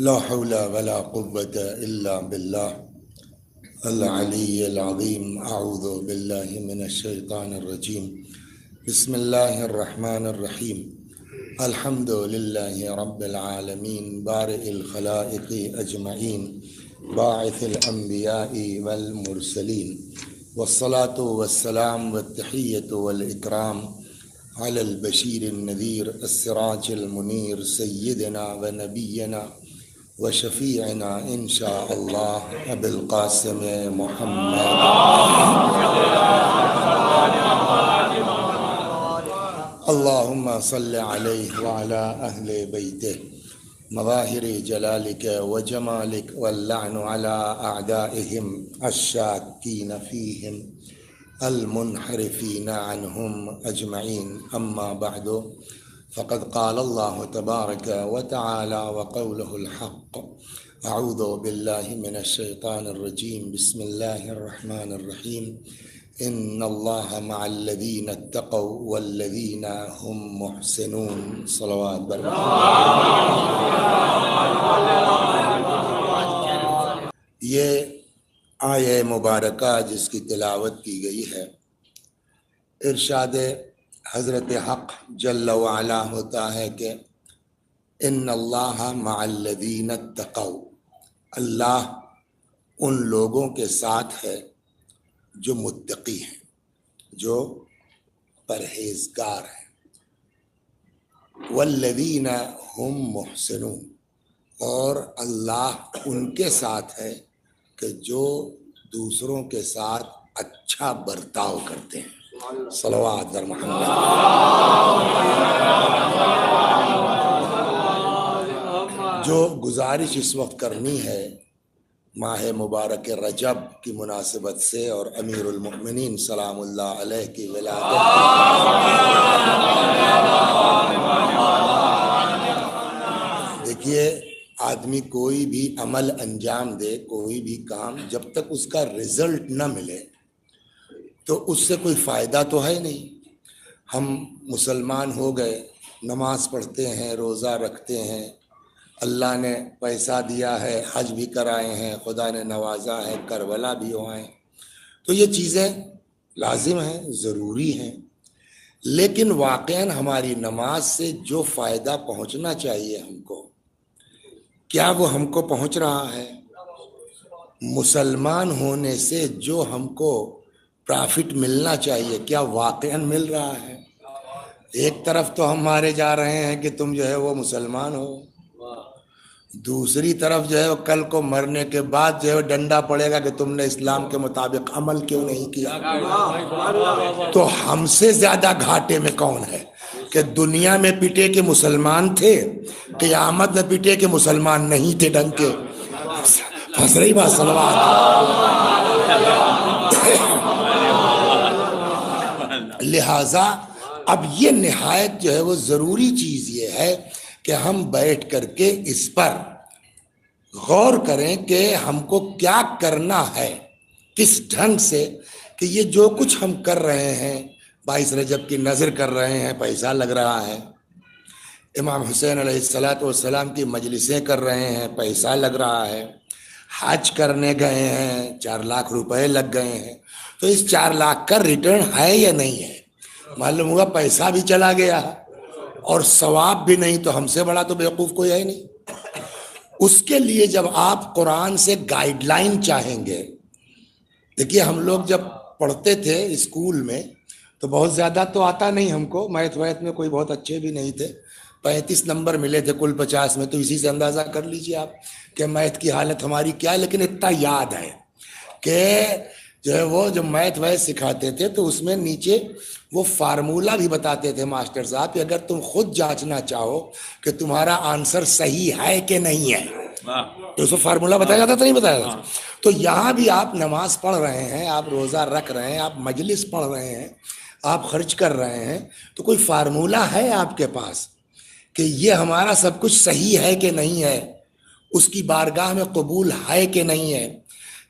لا حول ولا قوة إلا بالله العلي العظيم. أعوذ بالله من الشيطان الرجيم. بسم الله الرحمن الرحيم. الحمد لله رب العالمين بارئ الخلائق أجمعين باعث الأنبياء والمرسلين، والصلاة والسلام والتحية والإكرام على البشير النذير السراج المنير سيدنا ونبينا وشفيعنا إن شاء الله أبي القاسم محمد اللهم صل عليه وعلى أهل بيته مظاهر جلالك وجمالك، واللعن على أعدائهم الشاكين فيهم المنحرفين عنهم أجمعين. أما بعد، فقد قال الله تبارك وتعالى وقوله الحق. أعوذ بالله من الشيطان الرجيم. بسم الله الرحمن الرحيم. إن الله مع الذين اتقوا والذين هم محسنون. صلوات یہ آیہ مبارکہ جس کی تلاوت کی گئی ہے، ارشاد حضرت حق جل وعلا ہوتا ہے کہ ان اللہ مع الذین اتقوا، اللہ ان لوگوں کے ساتھ ہے جو متقی ہیں، جو پرہیزگار ہیں، والذین هم محسنون، اور اللہ ان کے ساتھ ہے کہ جو دوسروں کے ساتھ اچھا برتاؤ کرتے ہیں۔ صلوات در محمد۔ جو گزارش اس وقت کرنی ہے ماہ مبارک رجب کی مناسبت سے اور امیر المؤمنین سلام اللہ علیہ کی ولادت، دیکھیے آدمی کوئی بھی عمل انجام دے، کوئی بھی کام، جب تک اس کا رزلٹ نہ ملے تو اس سے کوئی فائدہ تو ہے نہیں۔ ہم مسلمان ہو گئے، نماز پڑھتے ہیں، روزہ رکھتے ہیں، اللہ نے پیسہ دیا ہے، حج بھی کرائے ہیں، خدا نے نوازا ہے، کربلا بھی ہوئے، تو یہ چیزیں لازم ہیں، ضروری ہیں، لیکن واقعاً ہماری نماز سے جو فائدہ پہنچنا چاہیے ہم کو، کیا وہ ہم کو پہنچ رہا ہے؟ مسلمان ہونے سے جو ہم کو پرافٹ ملنا چاہیے کیا واقعاً مل رہا ہے؟ ایک طرف تو ہم مارے جا رہے ہیں کہ تم جو ہے وہ مسلمان ہو، دوسری طرف جو ہے وہ کل کو مرنے کے بعد جو ہے وہ ڈنڈا پڑے گا کہ تم نے اسلام کے مطابق عمل کیوں نہیں کیا۔ تو ہم سے زیادہ گھاٹے میں کون ہے کہ دنیا میں پٹے کے مسلمان تھے، قیامت میں پٹے کے مسلمان نہیں تھے ڈنگ کے۔ پھنس رہی بات؟ صلوات۔ لہٰذا اب یہ نہایت جو ہے وہ ضروری چیز یہ ہے کہ ہم بیٹھ کر کے اس پر غور کریں کہ ہم کو کیا کرنا ہے، کس ڈھنگ سے، کہ یہ جو کچھ ہم کر رہے ہیں، 22 رجب کی نظر کر رہے ہیں، پیسہ لگ رہا ہے، امام حسین علیہ السلام کی مجلسیں کر رہے ہیں، پیسہ لگ رہا ہے، حج کرنے گئے ہیں، 4 لاکھ روپے لگ گئے ہیں، تو اس 4 لاکھ کا ریٹرن ہے یا نہیں ہے؟ معلوم ہوا پیسہ بھی چلا گیا اور ثواب بھی نہیں، تو ہم سے بڑا تو بیوقوف کوئی ہے نہیں۔ اس کے لیے جب آپ قرآن سے گائیڈ لائن چاہیں گے، دیکھیے ہم لوگ جب پڑھتے تھے اسکول میں تو بہت زیادہ تو آتا نہیں ہم کو، میتھ میں کوئی بہت اچھے بھی نہیں تھے، 35 نمبر ملے تھے کل 50 میں، تو اسی سے اندازہ کر لیجئے آپ کہ میتھ کی حالت ہماری کیا ہے۔ لیکن اتنا یاد ہے کہ جو ہے وہ جو میتھ سکھاتے تھے تو اس میں نیچے وہ فارمولا بھی بتاتے تھے ماسٹر صاحب کہ اگر تم خود جانچنا چاہو کہ تمہارا آنسر صحیح ہے کہ نہیں ہے تو اس کو فارمولا بتایا جاتا تھا، نہیں بتایا جاتا۔ تو یہاں بھی آپ نماز پڑھ رہے ہیں، آپ روزہ رکھ رہے ہیں، آپ مجلس پڑھ رہے ہیں، آپ خرچ کر رہے ہیں، تو کوئی فارمولا ہے آپ کے پاس کہ یہ ہمارا سب کچھ صحیح ہے کہ نہیں ہے، اس کی بارگاہ میں قبول ہے کہ نہیں ہے؟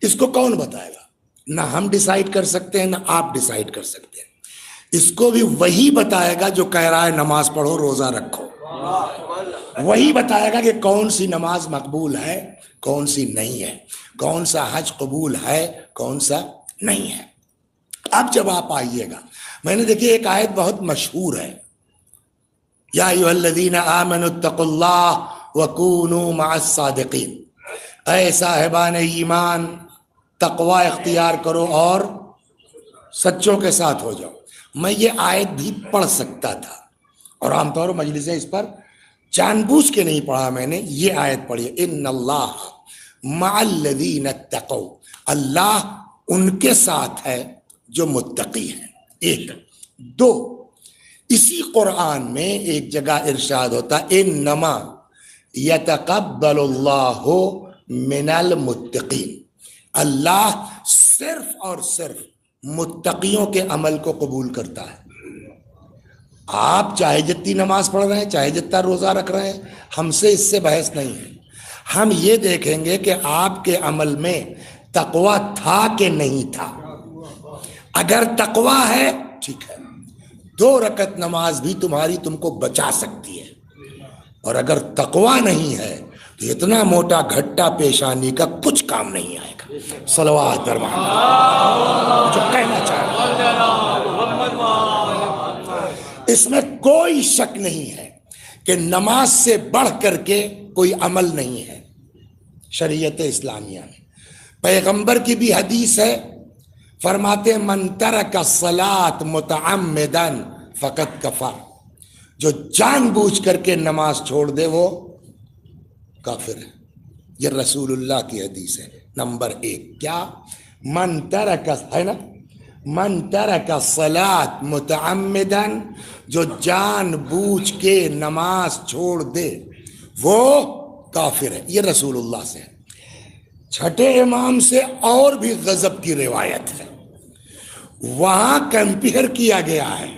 اس کو کون بتائے گا؟ نہ ہم ڈیسائیڈ کر سکتے ہیں، نہ آپ ڈیسائیڈ کر سکتے ہیں۔ اس کو بھی وہی بتائے گا جو کہہ رہا ہے نماز پڑھو، روزہ رکھو۔ وہی بتائے گا کہ کون سی نماز مقبول ہے کون سی نہیں ہے، کون سا حج قبول ہے کون سا نہیں ہے۔ اب جب آپ آئیے گا، میں نے دیکھی ایک آیت بہت مشہور ہے، یا ایھا الذین آمنوا اتقوا اللہ وکونوا مع الصادقین، اے صاحبان ایمان تقوی اختیار کرو اور سچوں کے ساتھ ہو جاؤ۔ میں یہ آیت بھی پڑھ سکتا تھا، اور عام طور پر مجلسیں اس پر جان بوجھ کے نہیں پڑھا میں نے، یہ آیت پڑھی ہے، ان اللہ مع الذین اتقوا، اللہ ان کے ساتھ ہے جو متقی ہیں۔ ایک دو، اسی قرآن میں ایک جگہ ارشاد ہوتا انما یتقبل اللہ من المتقین، اللہ صرف اور صرف متقیوں کے عمل کو قبول کرتا ہے۔ آپ چاہے جتنی نماز پڑھ رہے ہیں، چاہے جتنا روزہ رکھ رہے ہیں، ہم سے اس سے بحث نہیں ہے، ہم یہ دیکھیں گے کہ آپ کے عمل میں تقوی تھا کہ نہیں تھا۔ اگر تقوی ہے ٹھیک ہے، 2 رکعت نماز بھی تم کو بچا سکتی ہے، اور اگر تقوی نہیں ہے تو اتنا موٹا گھٹا پیشانی کا کچھ کام نہیں آئے گا۔ صلوات بر محمد۔ جو کہنا چاہ رہا اس میں کوئی شک نہیں ہے کہ نماز سے بڑھ کر کے کوئی عمل نہیں ہے شریعت اسلامیہ میں۔ پیغمبر کی بھی حدیث ہے، فرماتے من ترک الصلاۃ متعمدا فقد کفر، جو جان بوجھ کر کے نماز چھوڑ دے وہ کافر ہے۔ یہ رسول اللہ کی حدیث ہے۔ نمبر 1 کیا؟ من ترک، ہے نا، من ترک الصلاۃ متعمدا، جو جان بوجھ کے نماز چھوڑ دے وہ کافر ہے۔ یہ رسول اللہ سے ہے۔ چھٹے امام سے اور بھی غضب کی روایت ہے، وہاں کمپیئر کیا گیا ہے،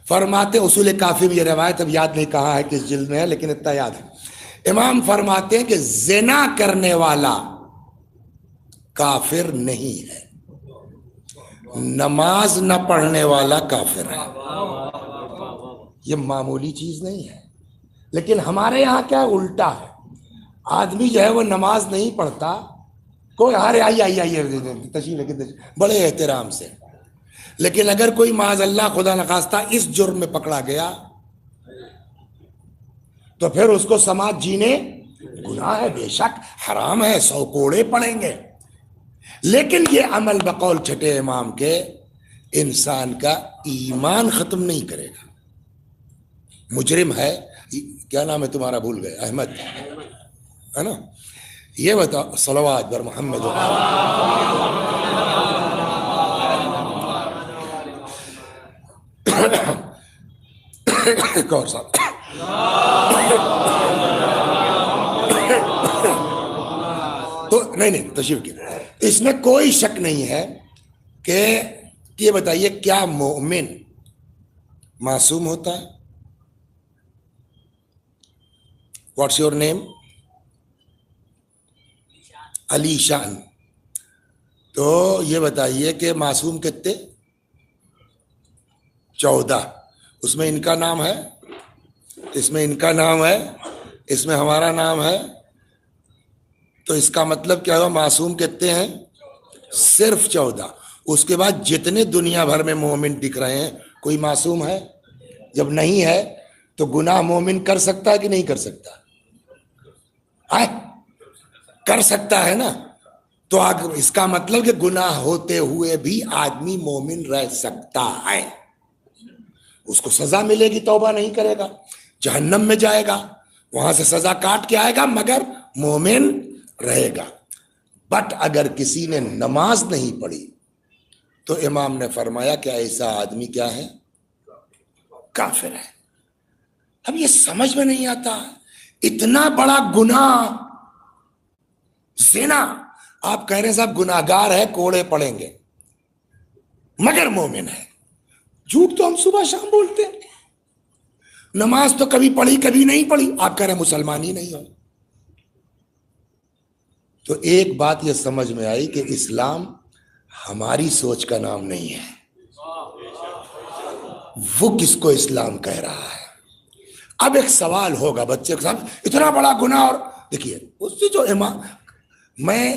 فرماتے اصول کافی میں یہ روایت اب یاد نہیں کہاں ہے کس جلد میں ہے، لیکن اتنا یاد ہے، امام فرماتے ہیں کہ زنا کرنے والا کافر نہیں ہے، نماز نہ پڑھنے والا کافر ہے۔ یہ معمولی چیز نہیں ہے، لیکن ہمارے یہاں کیا الٹا ہے، آدمی جو ہے وہ نماز نہیں پڑھتا، کوئی آئیے تشریف لے بڑے احترام سے، لیکن اگر کوئی معاذ اللہ خدا نخواستہ اس جرم میں پکڑا گیا تو پھر اس کو سماج جینے گناہ ہے، بے شک حرام ہے، 100 کوڑے پڑیں گے، لیکن یہ عمل بقول چھٹے امام کے انسان کا ایمان ختم نہیں کرے گا۔ مجرم ہے، کیا نام ہے تمہارا بھول گئے، احمد ہے نا، یہ بتا صلوات بر محمد۔ ایک اور صاحب تو نہیں تشریف کی، اس میں کوئی شک نہیں ہے کہ یہ بتائیے کیا مومن معصوم ہوتا ہے؟ What's your name? Ali Shan. تو یہ بتائیے کہ معصوم کتنے؟ 14۔ اس میں ان کا نام ہے، اس میں ان کا نام ہے، اس میں ہمارا نام ہے، تو اس کا مطلب کیا ہوا؟ معصوم کتنے ہیں؟ صرف 14۔ اس کے بعد جتنے دنیا بھر میں مومن دکھ رہے ہیں کوئی معصوم ہے؟ جب نہیں ہے تو گناہ مومن کر سکتا ہے کہ نہیں کر سکتا؟ کر سکتا ہے نا، تو اس کا مطلب کہ گناہ ہوتے ہوئے بھی آدمی مومن رہ سکتا ہے، اس کو سزا ملے گی، توبہ نہیں کرے گا، جہنم میں جائے گا، وہاں سے سزا کاٹ کے آئے گا، مگر مومن رہے گا۔ بٹ اگر کسی نے نماز نہیں پڑھی تو امام نے فرمایا کہ ایسا آدمی کیا ہے؟ کافر ہے۔ اب یہ سمجھ میں نہیں آتا، اتنا بڑا گناہ زنا، آپ کہہ رہے ہیں صاحب گناہگار ہے، کوڑے پڑیں گے، مگر مومن ہے۔ جھوٹ تو ہم صبح شام بولتے ہیں، نماز تو کبھی پڑھی کبھی نہیں پڑھی، آپ کہہ رہے ہیں مسلمان ہی نہیں ہو۔ تو ایک بات یہ سمجھ میں آئی کہ اسلام ہماری سوچ کا نام نہیں ہے، وہ کس کو اسلام کہہ رہا ہے۔ اب ایک سوال ہوگا بچے کے ساتھ، اتنا بڑا گناہ، اور دیکھیے اس سے جو امام، میں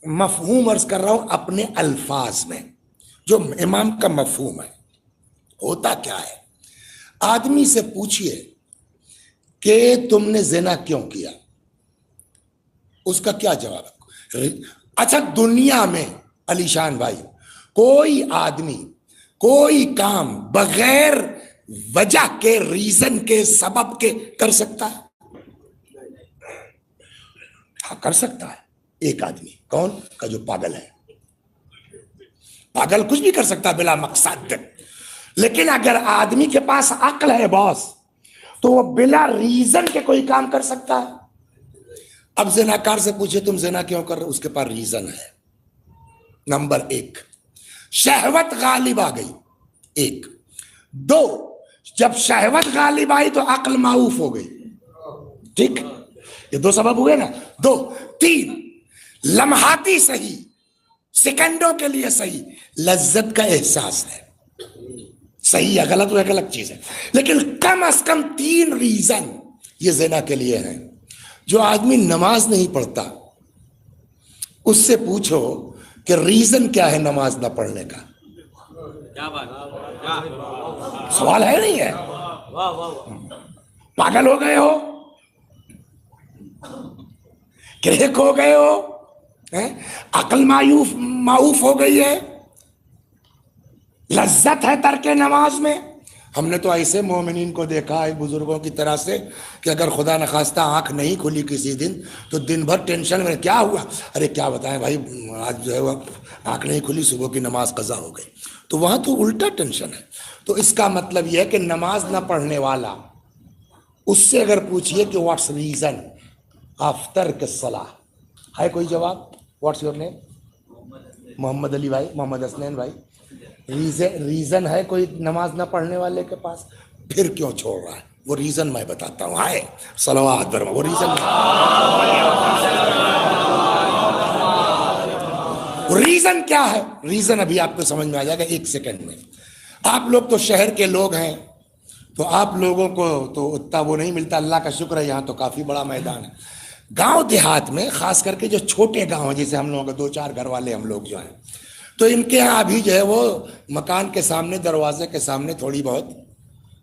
مفہوم عرض کر رہا ہوں اپنے الفاظ میں، جو امام کا مفہوم ہے ہوتا کیا ہے. آدمی سے پوچھئے کہ تم نے زنا کیوں کیا، اس کا کیا جواب ہے؟ اچھا دنیا میں علی شان بھائی کوئی آدمی کوئی کام بغیر وجہ کے، ریزن کے، سبب کے کر سکتا ہے؟ ہاں کر سکتا ہے ایک آدمی. کون کا؟ جو پاگل ہے. پاگل کچھ بھی کر سکتا ہے بلا مقصد. لیکن اگر آدمی کے پاس عقل ہے باس، تو وہ بلا ریزن کے کوئی کام کر سکتا ہے. اب زناکار سے پوچھے تم زنا کیوں کر رہے، اس کے پاس ریزن ہے. نمبر ایک، شہوت غالب آ گئی. ایک. دو، جب شہوت غالب آئی تو عقل معوف ہو گئی. ٹھیک، یہ دو سبب ہوئے نا. دو. تین، لمحاتی صحیح، سیکنڈوں کے لیے صحیح، لذت کا احساس ہے. صحیح ہے غلط، وہ ایک الگ چیز ہے، لیکن کم از کم تین ریزن یہ زنا کے لیے ہیں. جو آدمی نماز نہیں پڑھتا اس سے پوچھو کہ ریزن کیا ہے نماز نہ پڑھنے کا. سوال ہے نہیں ہے؟ پاگل ہو گئے ہو، کریک ہو گئے ہو، عقل معوف ہو گئی ہے، لذت ہے ترک نماز میں. ہم نے تو ایسے مومنین کو دیکھا ہے بزرگوں کی طرح سے کہ اگر خدا نخواستہ آنکھ نہیں کھلی کسی دن تو دن بھر ٹینشن میں، کیا ہوا؟ ارے کیا بتائیں بھائی، آج جو ہے وہ آنکھ نہیں کھلی، صبح کی نماز قضا ہو گئی. تو وہاں تو الٹا ٹینشن ہے. تو اس کا مطلب یہ ہے کہ نماز نہ پڑھنے والا، اس سے اگر پوچھئے کہ واٹس ریزن آفٹر الصلاۃ، ہے کوئی جواب؟ What's your name? محمد علی بھائی، محمد حسنین بھائی، ریزن ہے کوئی نماز نہ پڑھنے والے کے پاس؟ پھر کیوں چھوڑ رہا ہے؟ وہ ریزن میں بتاتا ہوں. آئے صلوات برما، وہ ریزن کیا ہے؟ ریزن ابھی آپ کو سمجھ میں آ جائے گا ایک سیکنڈ میں. آپ لوگ تو شہر کے لوگ ہیں، تو آپ لوگوں کو تو اتنا وہ نہیں ملتا. اللہ کا شکر ہے یہاں تو کافی بڑا میدان ہے. گاؤں دیہات میں خاص کر کے جو چھوٹے گاؤں ہیں، جیسے ہم لوگوں کے 2-4 گھر والے ہم لوگ جو ہیں، تو ان کے ہاں ابھی جو ہے وہ مکان کے سامنے، دروازے کے سامنے تھوڑی بہت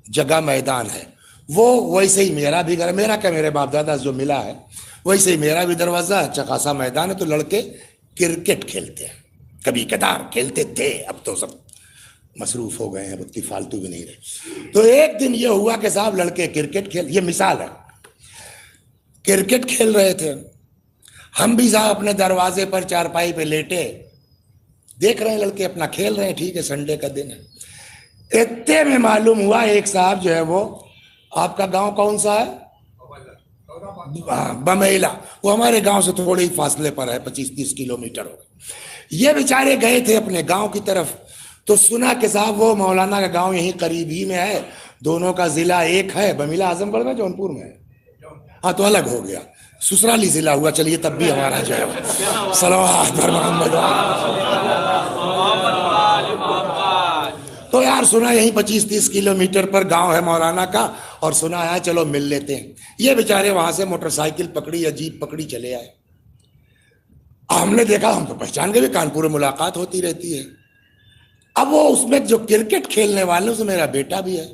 جگہ میدان ہے. وہ ویسے ہی میرا بھی گھر، میرا کیا میرے باپ دادا جو ملا ہے ویسے ہی میرا بھی دروازہ اچھا خاصا میدان ہے. تو لڑکے کرکٹ کھیلتے ہیں، کبھی کبھار کھیلتے تھے، اب تو سب مصروف ہو گئے ہیں، اتنی فالتو بھی نہیں رہے. تو ایک دن یہ ہوا کہ صاحب لڑکے کرکٹ کھیل، یہ مثال ہے، کرکٹ کھیل رہے تھے. ہم بھی صاحب اپنے دروازے پر چارپائی پہ لیٹے دیکھ رہے ہیں لڑکے اپنا کھیل رہے ہیں. ٹھیک ہے، سنڈے کا دن ہے. اتنے میں معلوم ہوا ایک صاحب جو ہے وہ، آپ کا گاؤں کون سا ہے؟ بمیلا. وہ ہمارے گاؤں سے تھوڑے ہی فاصلے پر ہے، 25-30 کلومیٹر ہو. یہ بیچارے گئے تھے اپنے گاؤں کی طرف، تو سنا کہ صاحب وہ مولانا کا گاؤں یہیں قریب ہی میں ہے، دونوں کا ضلع ایک ہے. بمیلا اعظم گڑھ میں، جون پور میں ہے. ہاں تو الگ ہو گیا، سسرالی ضلع ہوا. چلیے تب بھی ہمارا جو ہے صلوات پر محمد. تو یار سنا یہیں 25-30 کلومیٹر پر گاؤں ہے مولانا کا، اور سنا ہے چلو مل لیتے ہیں. یہ بیچارے وہاں سے موٹر سائیکل پکڑی یا جیپ پکڑی چلے آئے. ہم نے دیکھا، ہم تو پہچان گئے، کانپور میں ملاقات ہوتی رہتی ہے. اب وہ اس میں جو کرکٹ کھیلنے والوں سے میرا بیٹا بھی ہے،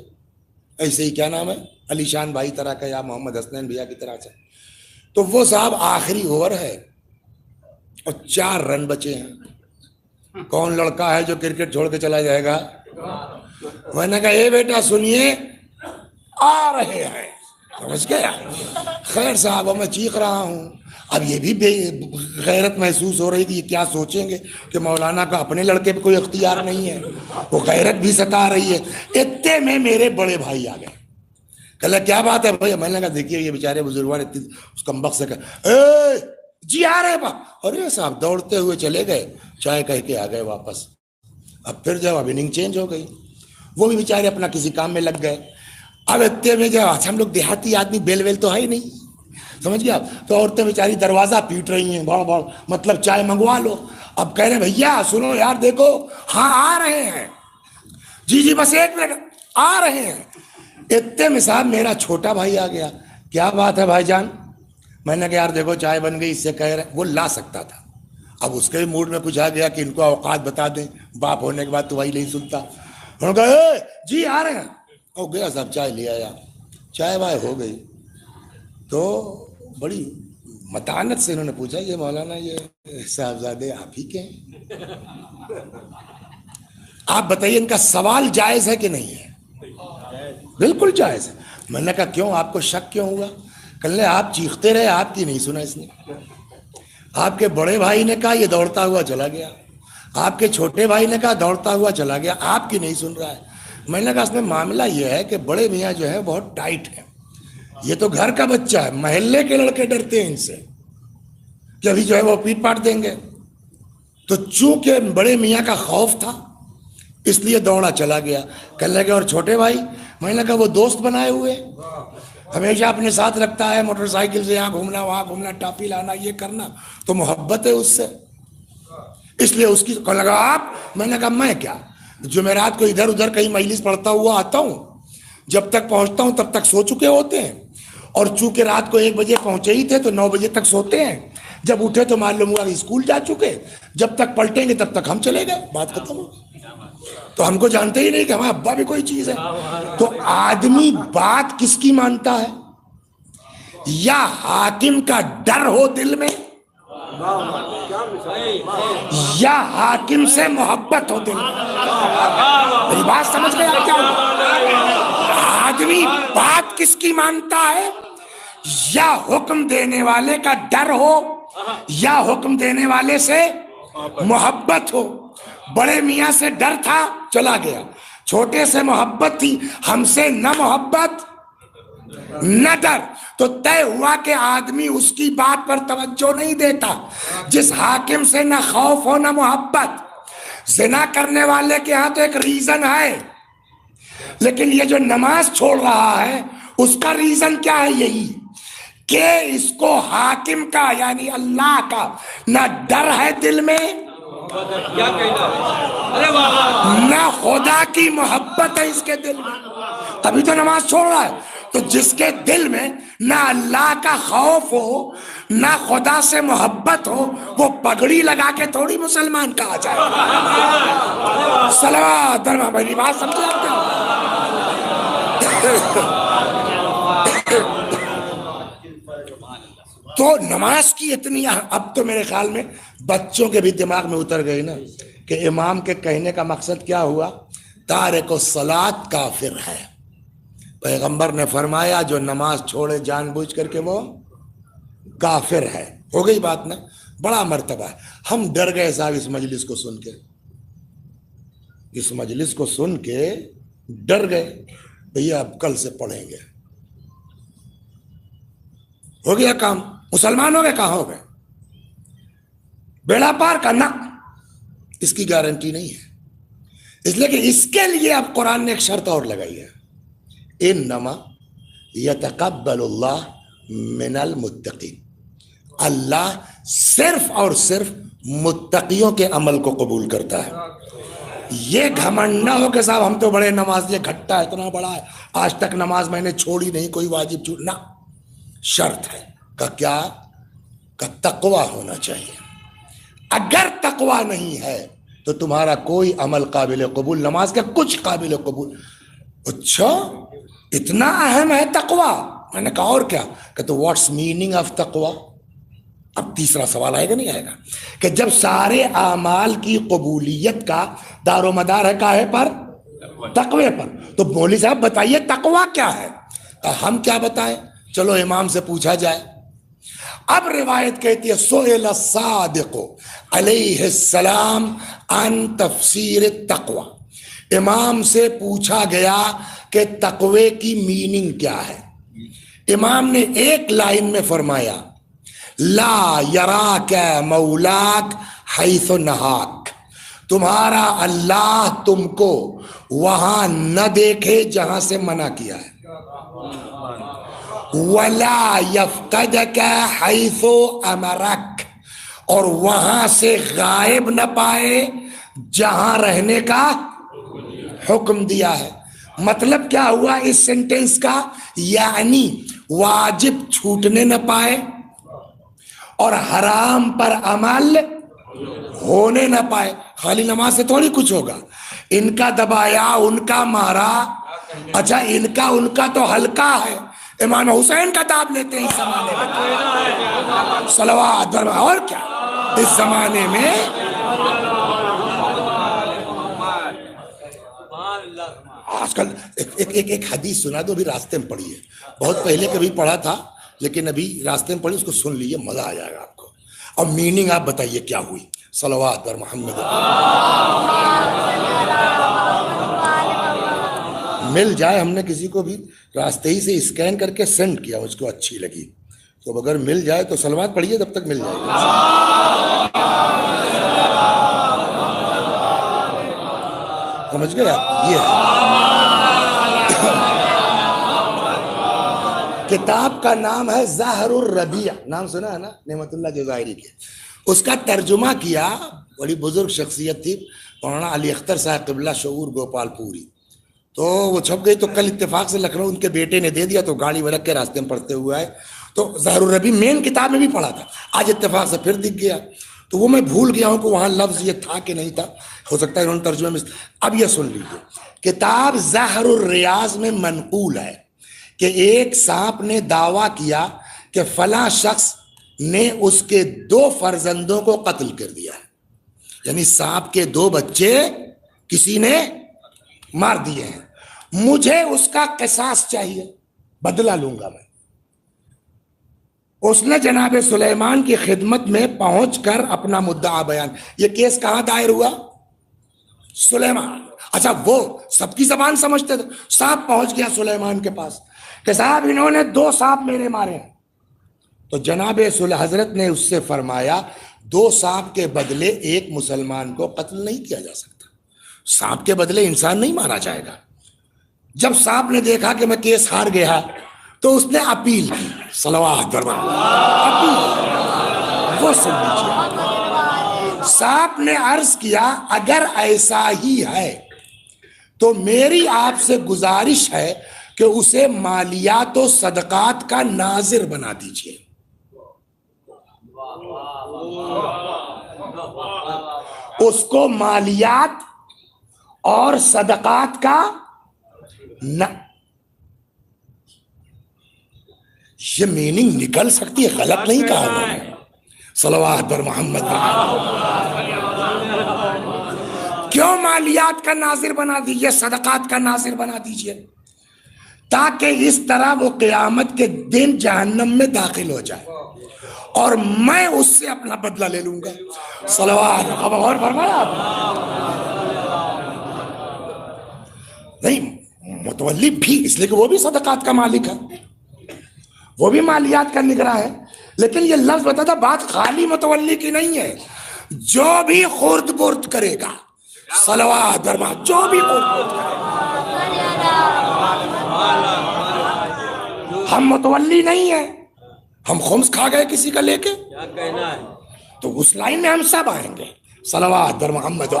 ایسے ہی کیا نام ہے، علی شان بھائی طرح کا یا محمد حسنین بھیا کی طرح سے. تو وہ صاحب آخری اوور ہے اور 4 رن بچے ہیں. کون لڑکا ہے جو کرکٹ چھوڑ کے چلا جائے گا؟ میں نے کہا اے بیٹا سنیے، آ رہے ہیں. سمجھ گیا؟ خیر صاحب میں چیخ رہا ہوں. اب یہ بھی غیرت محسوس ہو رہی تھی، کیا سوچیں گے کہ مولانا کا اپنے لڑکے پہ کوئی اختیار نہیں ہے، وہ غیرت بھی ستا رہی ہے. اتنے میں میرے بڑے بھائی آ گئے. کہا کیا بات ہے بھائی؟ میں نے کہا دیکھیے یہ بیچارے بزرگوار اس کمبخت سے کہا اے جی آ رہے با. ارے صاحب دوڑتے ہوئے چلے گئے، چائے کہہ کے آ گئے واپس. اب پھر جب اننگ چینج ہو گئی، وہ بھی بیچارے اپنا کسی کام میں لگ گئے. اب اتنے میں جو ہم لوگ دیہاتی آدمی، بیل ویل تو ہے ہی نہیں، سمجھ گیا. تو عورتیں بیچاری دروازہ پیٹ رہی ہیں، بڑا بڑا مطلب چائے منگوا لو. اب کہہ رہے بھیا سنو یار، دیکھو ہاں آ رہے ہیں، جی جی بس 1 منٹ آ رہے ہیں. اتنے میں صاحب میرا چھوٹا بھائی آ گیا. کیا بات ہے بھائی جان؟ میں نے کہا یار دیکھو چائے بن گئی. اس سے کہہ رہے وہ لا سکتا تھا, اب اس کے بھی موڈ میں کچھ آ گیا کہ ان کو اوقات بتا دیں, باپ ہونے کے بعد تو وہی نہیں سنتا. انہوں نے کہا جی آ رہے ہیں. او گیا صاحب چائے لے آیا, چائے وائے ہو گئی. تو بڑی متانت سے انہوں نے پوچھا یہ مولانا یہ صاحبزادے آپ ہی کے ہیں؟ آپ بتائیے ان کا سوال جائز ہے کہ نہیں ہے؟ بالکل جائز ہے. میں نے کہا کیوں, آپ کو شک کیوں ہوا؟ کل آپ چیختے رہے, آپ کی نہیں سنا اس نے. آپ کے بڑے بھائی نے کہا یہ دوڑتا ہوا چلا گیا, آپ کے چھوٹے بھائی نے کہا دوڑتا ہوا چلا گیا, آپ کی نہیں سن رہا ہے. میں نے کہا اس میں معاملہ یہ ہے کہ بڑے میاں جو ہے بہت ٹائٹ ہے, یہ تو گھر کا بچہ ہے, محلے کے لڑکے ڈرتے ہیں ان سے کہ ابھی جو ہے وہ پیٹ پاٹ دیں گے. تو چونکہ بڑے میاں کا خوف تھا اس لیے دوڑا چلا گیا. کہنے لگے اور چھوٹے بھائی؟ میں نے کہا وہ دوست بنائے ہوئے ہمیشہ اپنے ساتھ رکھتا ہے, موٹر سائیکل سے یہاں گھومنا وہاں گھومنا, ٹاپی لانا, یہ کرنا, تو محبت ہے اس سے, اس لیے اس کی. کہنے لگا آپ؟ میں نے کہا میں کیا, جمعرات کو ادھر ادھر کہیں مجلس پڑھتا ہوا آتا ہوں, جب تک پہنچتا ہوں تب تک سو چکے ہوتے ہیں, اور چونکہ رات کو 1 بجے پہنچے ہی تھے تو 9 بجے تک سوتے ہیں, جب اٹھے تو معلوم ہوا کہ اسکول جا چکے, جب تک پلٹیں گے تب تک ہم چلے گئے, بات ختم ہو گئی. تو ہم کو جانتے ہی نہیں کہ ہمارا ابا بھی کوئی چیز ہے. تو آدمی بات کس کی مانتا ہے؟ یا حاکم کا ڈر ہو دل میں, یا حاکم سے محبت ہو دل میں. میری بات سمجھ گئے آپ کیا؟ آدمی بات کس کی مانتا ہے؟ یا حکم دینے والے کا ڈر ہو, یا حکم دینے والے سے محبت ہو. بڑے میاں سے ڈر تھا چلا گیا, چھوٹے سے محبت تھی, ہم سے نہ محبت نہ ڈر. تو طے ہوا کہ آدمی اس کی بات پر توجہ نہیں دیتا جس حاکم سے نہ خوف ہو نہ محبت. زنا کرنے والے کے ہاں تو ایک ریزن ہے, لیکن یہ جو نماز چھوڑ رہا ہے اس کا ریزن کیا ہے؟ یہی کہ اس کو حاکم کا یعنی اللہ کا نہ ڈر ہے دل میں, نہ خدا کی محبت ہے اس کے دل میں, تبھی تو نماز چھوڑ رہا ہے. تو جس کے دل میں نہ اللہ کا خوف ہو نہ خدا سے محبت ہو, وہ پگڑی لگا کے تھوڑی مسلمان کہا جائے. صلوات درما بھائی بات سمجھے آپ کیا؟ تو نماز کی اتنی, اب تو میرے خیال میں بچوں کے بھی دماغ میں اتر گئی نا کہ امام کے کہنے کا مقصد کیا ہوا, تارک الصلاۃ کافر ہے. پیغمبر نے فرمایا جو نماز چھوڑے جان بوجھ کر کے وہ کافر ہے. ہو گئی بات نا, بڑا مرتبہ ہے. ہم ڈر گئے صاحب اس مجلس کو سن کے, اس مجلس کو سن کے ڈر گئے, بھیا اب کل سے پڑھیں گے. ہو گیا کام, مسلمان ہو گئے, کہاں ہو گئے, بیڑا پار کا نہ, اس کی گارنٹی نہیں ہے. اس لیے کہ اس کے لیے اب قرآن نے ایک شرط اور لگائی ہے, انما یتقبل اللہ من المتقین. اللہ صرف اور صرف متقیوں کے عمل کو قبول کرتا ہے. یہ گھمنڈ نہ ہو کہ صاحب ہم تو بڑے نماز, یہ گھٹا اتنا بڑا ہے, آج تک نماز میں نے چھوڑی نہیں, کوئی واجب چھوڑ نہ. شرط ہے کہ کیا, کہ تقویٰ ہونا چاہیے. اگر تقویٰ نہیں ہے تو تمہارا کوئی عمل قابل قبول, نماز کا کچھ قابل قبول. اچھا اتنا اہم ہے تقویٰ؟ میں نے کہا اور کیا, کہ تو واٹس میننگ آف تقویٰ. اب تیسرا سوال آئے گا نہیں آئے گا, کہ جب سارے اعمال کی قبولیت کا دار و مدار ہے کاہے پر؟ تقوی پر. تو مولوی صاحب بتائیے تقویٰ کیا ہے؟ ہم کیا بتائیں, چلو امام سے پوچھا جائے. اب روایت کہتی ہے سئل الصادق علیہ السلام عن تفسیر التقوی, امام سے پوچھا گیا کہ تقوی کی میننگ کیا ہے. امام نے ایک لائن میں فرمایا لا یراک مولاک حیث نہاک, تمہارا اللہ تم کو وہاں نہ دیکھے جہاں سے منع کیا ہے. ولا یفقدک حیث امرک, اور وہاں سے غائب نہ پائے جہاں رہنے کا حکم دیا ہے. مطلب کیا ہوا اس سینٹینس کا؟ یعنی واجب چھوٹنے نہ پائے اور حرام پر عمل ہونے نہ پائے. خالی نماز سے تھوڑی کچھ ہوگا. ان کا دبایا، ان کا مارا، اچھا ان کا تو ہلکا ہے. امام حسین کا داب لیتے ہیں اس زمانے میں، صلوات. اور کیا اس زمانے میں آج کل ایک حدیث سنا دو، ابھی راستے میں پڑھی ہے، بہت پہلے کبھی پڑھا تھا لیکن ابھی راستے میں پڑھی، اس کو سن لیجیے، مزہ آ جائے گا آپ کو. اور میننگ آپ بتائیے کیا ہوئی. صلوات بر محمد. مل جائے، ہم نے کسی کو بھی راستے ہی سے اسکین کر کے سینڈ کیا، اس کو اچھی لگی تو اگر مل جائے تو صلوات پڑھیے، تب تک مل جائے گی. سمجھ گئے آپ؟ یہ کتاب کا نام ہے زہر الربیع، نام سنا ہے نا نعمت اللہ جزائری کے. اس کا ترجمہ کیا بڑی بزرگ شخصیت تھی مولانا علی اختر صاحب قبلہ شعور گوپال پوری. تو وہ چھپ گئی، تو کل اتفاق سے لکھنؤ ان کے بیٹے نے دے دیا، تو گاڑی میں رکھ کے راستے میں پڑھتے ہوئے آئے. تو زہر الربیع مین کتاب میں بھی پڑھا تھا، آج اتفاق سے پھر دکھ گیا. تو وہ میں بھول گیا ہوں کہ وہاں لفظ یہ تھا کہ نہیں تھا، ہو سکتا ہے انہوں نے ترجمے میں. اب یہ سن لیجیے، کتاب زہر الریاض میں منقول ہے کہ ایک سانپ نے دعویٰ کیا کہ فلاں شخص نے اس کے 2 فرزندوں کو قتل کر دیا ہے. یعنی سانپ کے 2 بچے کسی نے مار دیے ہیں، مجھے اس کا قصاص چاہیے، بدلہ لوں گا میں. اس نے جناب سلیمان کی خدمت میں پہنچ کر اپنا مدعا بیان. یہ کیس کہاں دائر ہوا؟ سلیمان. اچھا وہ سب کی زبان سمجھتے تھے. سانپ پہنچ گیا سلیمان کے پاس کہ صاحب انہوں نے 2 سانپ میرے مارے ہیں. تو جناب حضرت نے اس سے فرمایا 2 سانپ کے بدلے ایک مسلمان کو قتل نہیں کیا جا سکتا. سانپ کے بدلے انسان نہیں مارا جائے گا. جب سانپ نے دیکھا کہ میں کیس ہار گیا تو اس نے اپیل کی. صلوات اپیل. وہ سن لیجیے، سانپ نے عرض کیا اگر ایسا ہی ہے تو میری آپ سے گزارش ہے کہ اسے مالیات و صدقات کا ناظر بنا دیجیے. اس کو مالیات اور صدقات کا یہ میننگ نکل سکتی ہے، غلط نہیں کہا انہوں نے. صلوات پر محمد. کیوں مالیات کا ناظر بنا دیجیے، صدقات کا ناظر بنا دیجیے؟ تاکہ اس طرح وہ قیامت کے دن جہنم میں داخل ہو جائے اور میں اس سے اپنا بدلہ لے لوں گا. صلوات. اب اور فرمایا نہیں، متولی بھی اس لیے کہ وہ بھی صدقات کا مالک ہے، وہ بھی مالیات کا نگراں ہے. لیکن یہ لفظ بتاتا بات خالی متولی کی نہیں ہے، جو بھی خورد برد کرے گا. صلوات درما. جو بھی خورد برد کرے گا. ہم متولی نہیں ہیں، ہم خمس کھا گئے کسی کا لے کے تو اس لائن میں ہم سب آئیں گے. صلوات در محمد.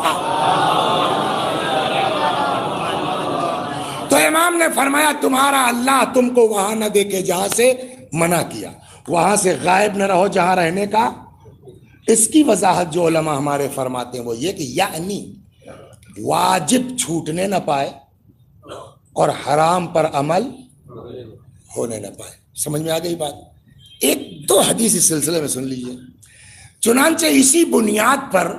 تو امام نے فرمایا تمہارا اللہ تم کو وہاں نہ دے کے جہاں سے منع کیا، وہاں سے غائب نہ رہو جہاں رہنے کا. اس کی وضاحت جو علماء ہمارے فرماتے ہیں وہ یہ کہ یعنی واجب چھوٹنے نہ پائے اور حرام پر عمل ہونے نہ پائے. سمجھ میں آ گئی بات؟ 1-2 حدیث اس سلسلے میں سن لیجئے. چنانچہ اسی بنیاد پر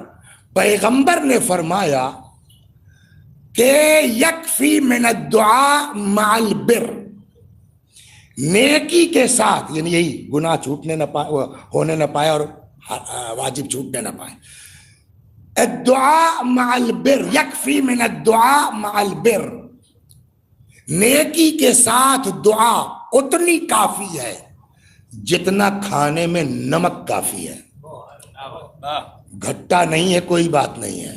پیغمبر نے فرمایا کہ یکفی من الدعاء مع البر، نیکی کے ساتھ، یعنی یہی گناہ چھوٹنے نہ پائے، ہونے نہ پائے اور واجب چھوٹنے نہ پائے. الدعاء مع البر، یکفی من الدعاء مع البر، نیکی کے ساتھ دعا اتنی کافی ہے جتنا کھانے میں نمک کافی ہے. گھٹا نہیں ہے، کوئی بات نہیں ہے،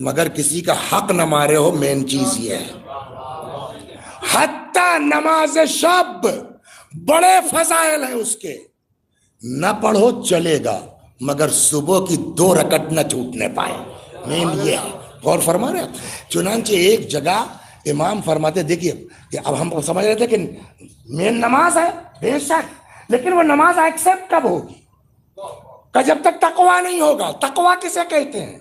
مگر کسی کا حق نہ مارے ہو، مین چیز یہ ہے. حتی نماز شب بڑے فضائل ہیں اس کے، نہ پڑھو چلے گا مگر صبح کی 2 رکعت نہ چھوٹنے پائے. مین یہ ہے. غور فرما رہے ہیں؟ چنانچہ ایک جگہ امام فرماتے دیکھیے کہ اب ہم سمجھ رہے تھے کہ مین نماز ہے، بے شک، لیکن وہ نماز ایکسیپٹ کب ہوگی؟ کہ جب تک تقویٰ نہیں ہوگا۔ تقویٰ کسے کہتے ہیں؟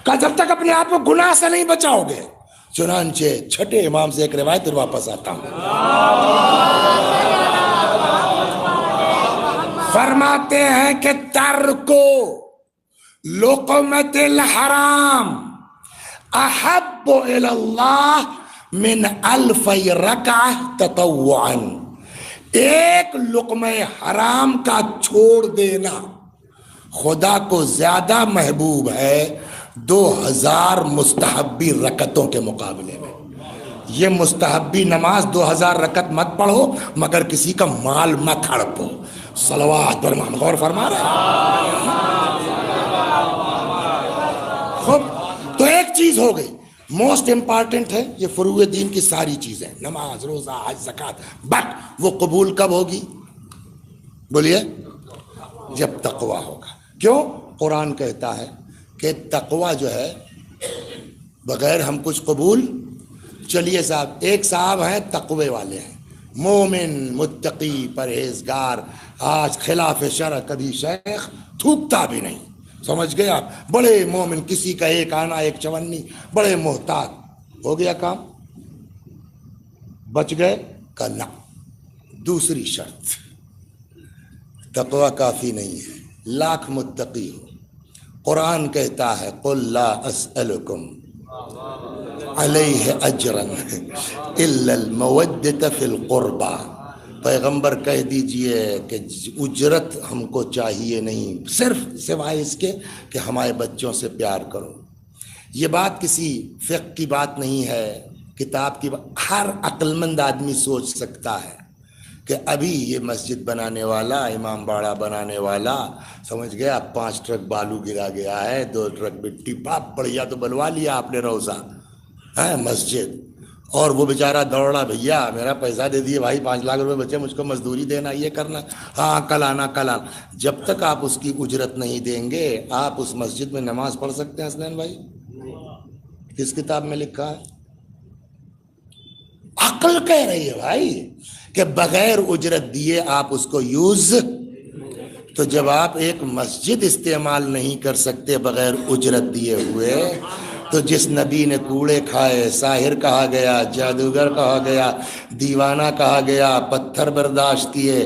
کہ جب تک اپنے آپ کو گناہ سے نہیں بچاؤ گے۔ چنانچہ چھٹے امام سے ایک روایت پھر واپس آتا ہوں، فرماتے ہیں کہ ترکو لقمۃ الحرام احب الی اللہ من الف رکعہ تطوعا، ایک لقمہ حرام کا چھوڑ دینا خدا کو زیادہ محبوب ہے 2000 مستحبی رکعتوں کے مقابلے میں۔ یہ مستحبی نماز 2000 رکعت مت پڑھو مگر کسی کا مال مت ہڑپو۔ صلوات پر محمد، غور فرما رہے ہیں؟ خوب، تو ایک چیز ہو گئی موسٹ امپارٹنٹ ہے، یہ فروع دین کی ساری چیزیں، نماز، روزہ، حج، زکوٰۃ، بٹ وہ قبول کب ہوگی؟ بولیے، جب تقویٰ ہوگا۔ کیوں؟ قرآن کہتا ہے کہ تقویٰ جو ہے بغیر ہم کچھ قبول۔ چلیے صاحب، ایک صاحب ہیں تقوی والے ہیں، مومن، متقی، پرہیزگار، آج خلاف شرع کبھی شیخ تھوکتا بھی نہیں، سمجھ گئے آپ؟ بڑے مومن، کسی کا ایک آنا ایک چونی، بڑے محتاط، ہو گیا کام، بچ گئے؟ کہ نہ، دوسری شرط، تقوی کافی نہیں ہے، لاکھ متقی ہو۔ قرآن کہتا ہے قل لا اسألکم علیہ اجرا الا المودۃ فی القربى، پیغمبر کہہ دیجئے کہ اجرت ہم کو چاہیے نہیں، صرف سوائے اس کے کہ ہمارے بچوں سے پیار کرو۔ یہ بات کسی فقہ کی بات نہیں ہے، کتاب کی بات، ہر عقل مند آدمی سوچ سکتا ہے کہ ابھی یہ مسجد بنانے والا، امام باڑہ بنانے والا، سمجھ گیا، 5 ٹرک بالو گرا گیا ہے، 2 ٹرک مٹی، باپ بڑھیا تو بنوا لیا آپ نے روزہ ہے مسجد، اور وہ بیچارہ دوڑا، بھیا میرا پیسہ دے دیے بھائی، 5 لاکھ روپے بچے، مجھ کو مزدوری دینا، یہ کرنا، ہاں کل آنا کل آنا۔ جب تک آپ اس کی اجرت نہیں دیں گے آپ اس مسجد میں نماز پڑھ سکتے ہیں حسنین بھائی؟ کس کتاب میں لکھا ہے؟ عقل کہہ رہی ہے بھائی کہ بغیر اجرت دیے آپ اس کو یوز، تو جب آپ ایک مسجد استعمال نہیں کر سکتے بغیر اجرت دیے ہوئے، تو جس نبی نے کوڑے کھائے، ساحر کہا گیا، جادوگر کہا گیا، دیوانہ کہا گیا، پتھر برداشت کیے،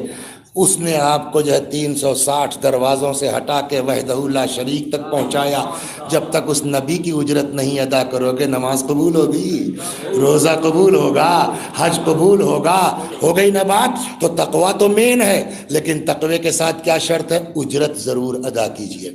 اس نے آپ کو جو ہے 360 دروازوں سے ہٹا کے وحدہ لا شریک تک پہنچایا۔ جب تک اس نبی کی اجرت نہیں ادا کرو گے نماز قبول ہوگی، روزہ قبول ہوگا، حج قبول ہوگا؟ ہو گئی نا بات؟ تو تقویٰ تو مین ہے، لیکن تقوی کے ساتھ کیا شرط ہے؟ اجرت ضرور ادا کیجئے۔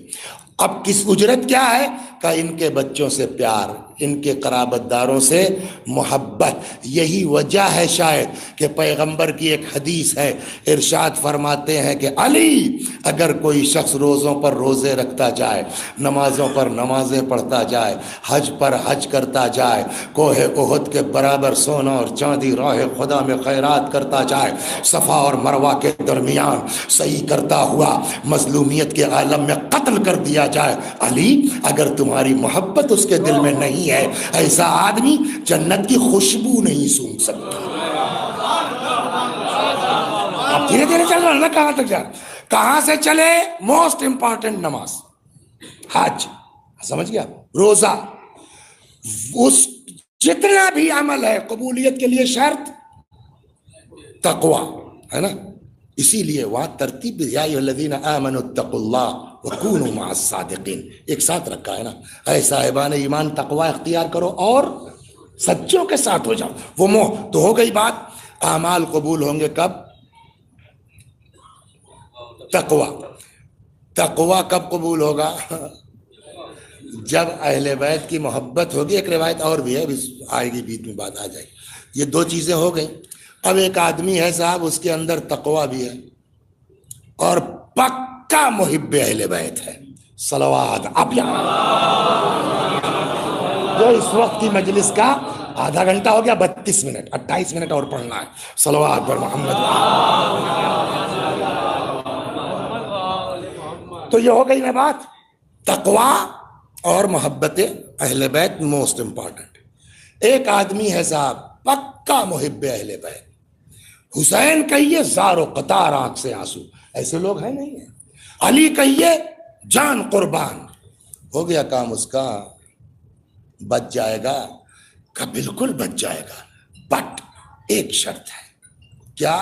اب کس اجرت کیا ہے؟ کہ ان کے بچوں سے پیار، ان کے قرابت داروں سے محبت۔ یہی وجہ ہے شاید کہ پیغمبر کی ایک حدیث ہے، ارشاد فرماتے ہیں کہ علی، اگر کوئی شخص روزوں پر روزے رکھتا جائے، نمازوں پر نمازیں پڑھتا جائے، حج پر حج کرتا جائے، کوہ احد کے برابر سونا اور چاندی راہ خدا میں خیرات کرتا جائے، صفا اور مروہ کے درمیان صحیح کرتا ہوا مظلومیت کے عالم میں قتل کر دیا جائے، علی اگر تمہاری محبت اس کے دل میں نہیں ہے، ایسا آدمی جنت کی خوشبو نہیں سونگھ سکتا۔ اب دھیرے دھیرے چل رہا ہے نا، کہاں تک جا رہا؟ کہاں سے چلے؟ موسٹ امپارٹنٹ نماز، حج، سمجھ گیا، روزہ، اس جتنا بھی عمل ہے قبولیت کے لیے شرط تقوی ہے نا۔ اسی لیے وہاں ترتیب یا ایھا الذین آمنوا اتقوا اللہ وکونوا مع الصادقین ایک ساتھ رکھا ہے نا، اے صاحبان ایمان تقوی اختیار کرو اور سچوں کے ساتھ ہو جاؤ۔ وہ موہ تو ہو گئی بات، اعمال قبول ہوں گے کب؟ تقوی۔ تقوی کب قبول ہوگا؟ جب اہل بیت کی محبت ہوگی۔ ایک روایت اور بھی ہے، آئے گی بیچ میں بات آ جائے گی۔ یہ 2 چیزیں ہو گئیں۔ اب ایک آدمی ہے صاحب، اس کے اندر تقوی بھی ہے اور پکا محب اہل بیت ہے، صلوات۔ اب یہاں جو اس وقت کی مجلس کا آدھا گھنٹہ ہو گیا، 32 منٹ، 28 منٹ اور پڑھنا ہے، صلوات پر محمد۔ تو یہ ہو گئی نا بات، تقوی اور محبت اہل بیت موسٹ امپارٹنٹ۔ ایک آدمی ہے صاحب پکا محب اہل بیت، حسین کہیے زار و قطار آنکھ سے آنسو، ایسے لوگ ہیں نہیں ہیں، علی کہیے جان قربان، ہو گیا کام اس کا، بچ جائے گا کہ بالکل بچ جائے گا، بٹ ایک شرط ہے، کیا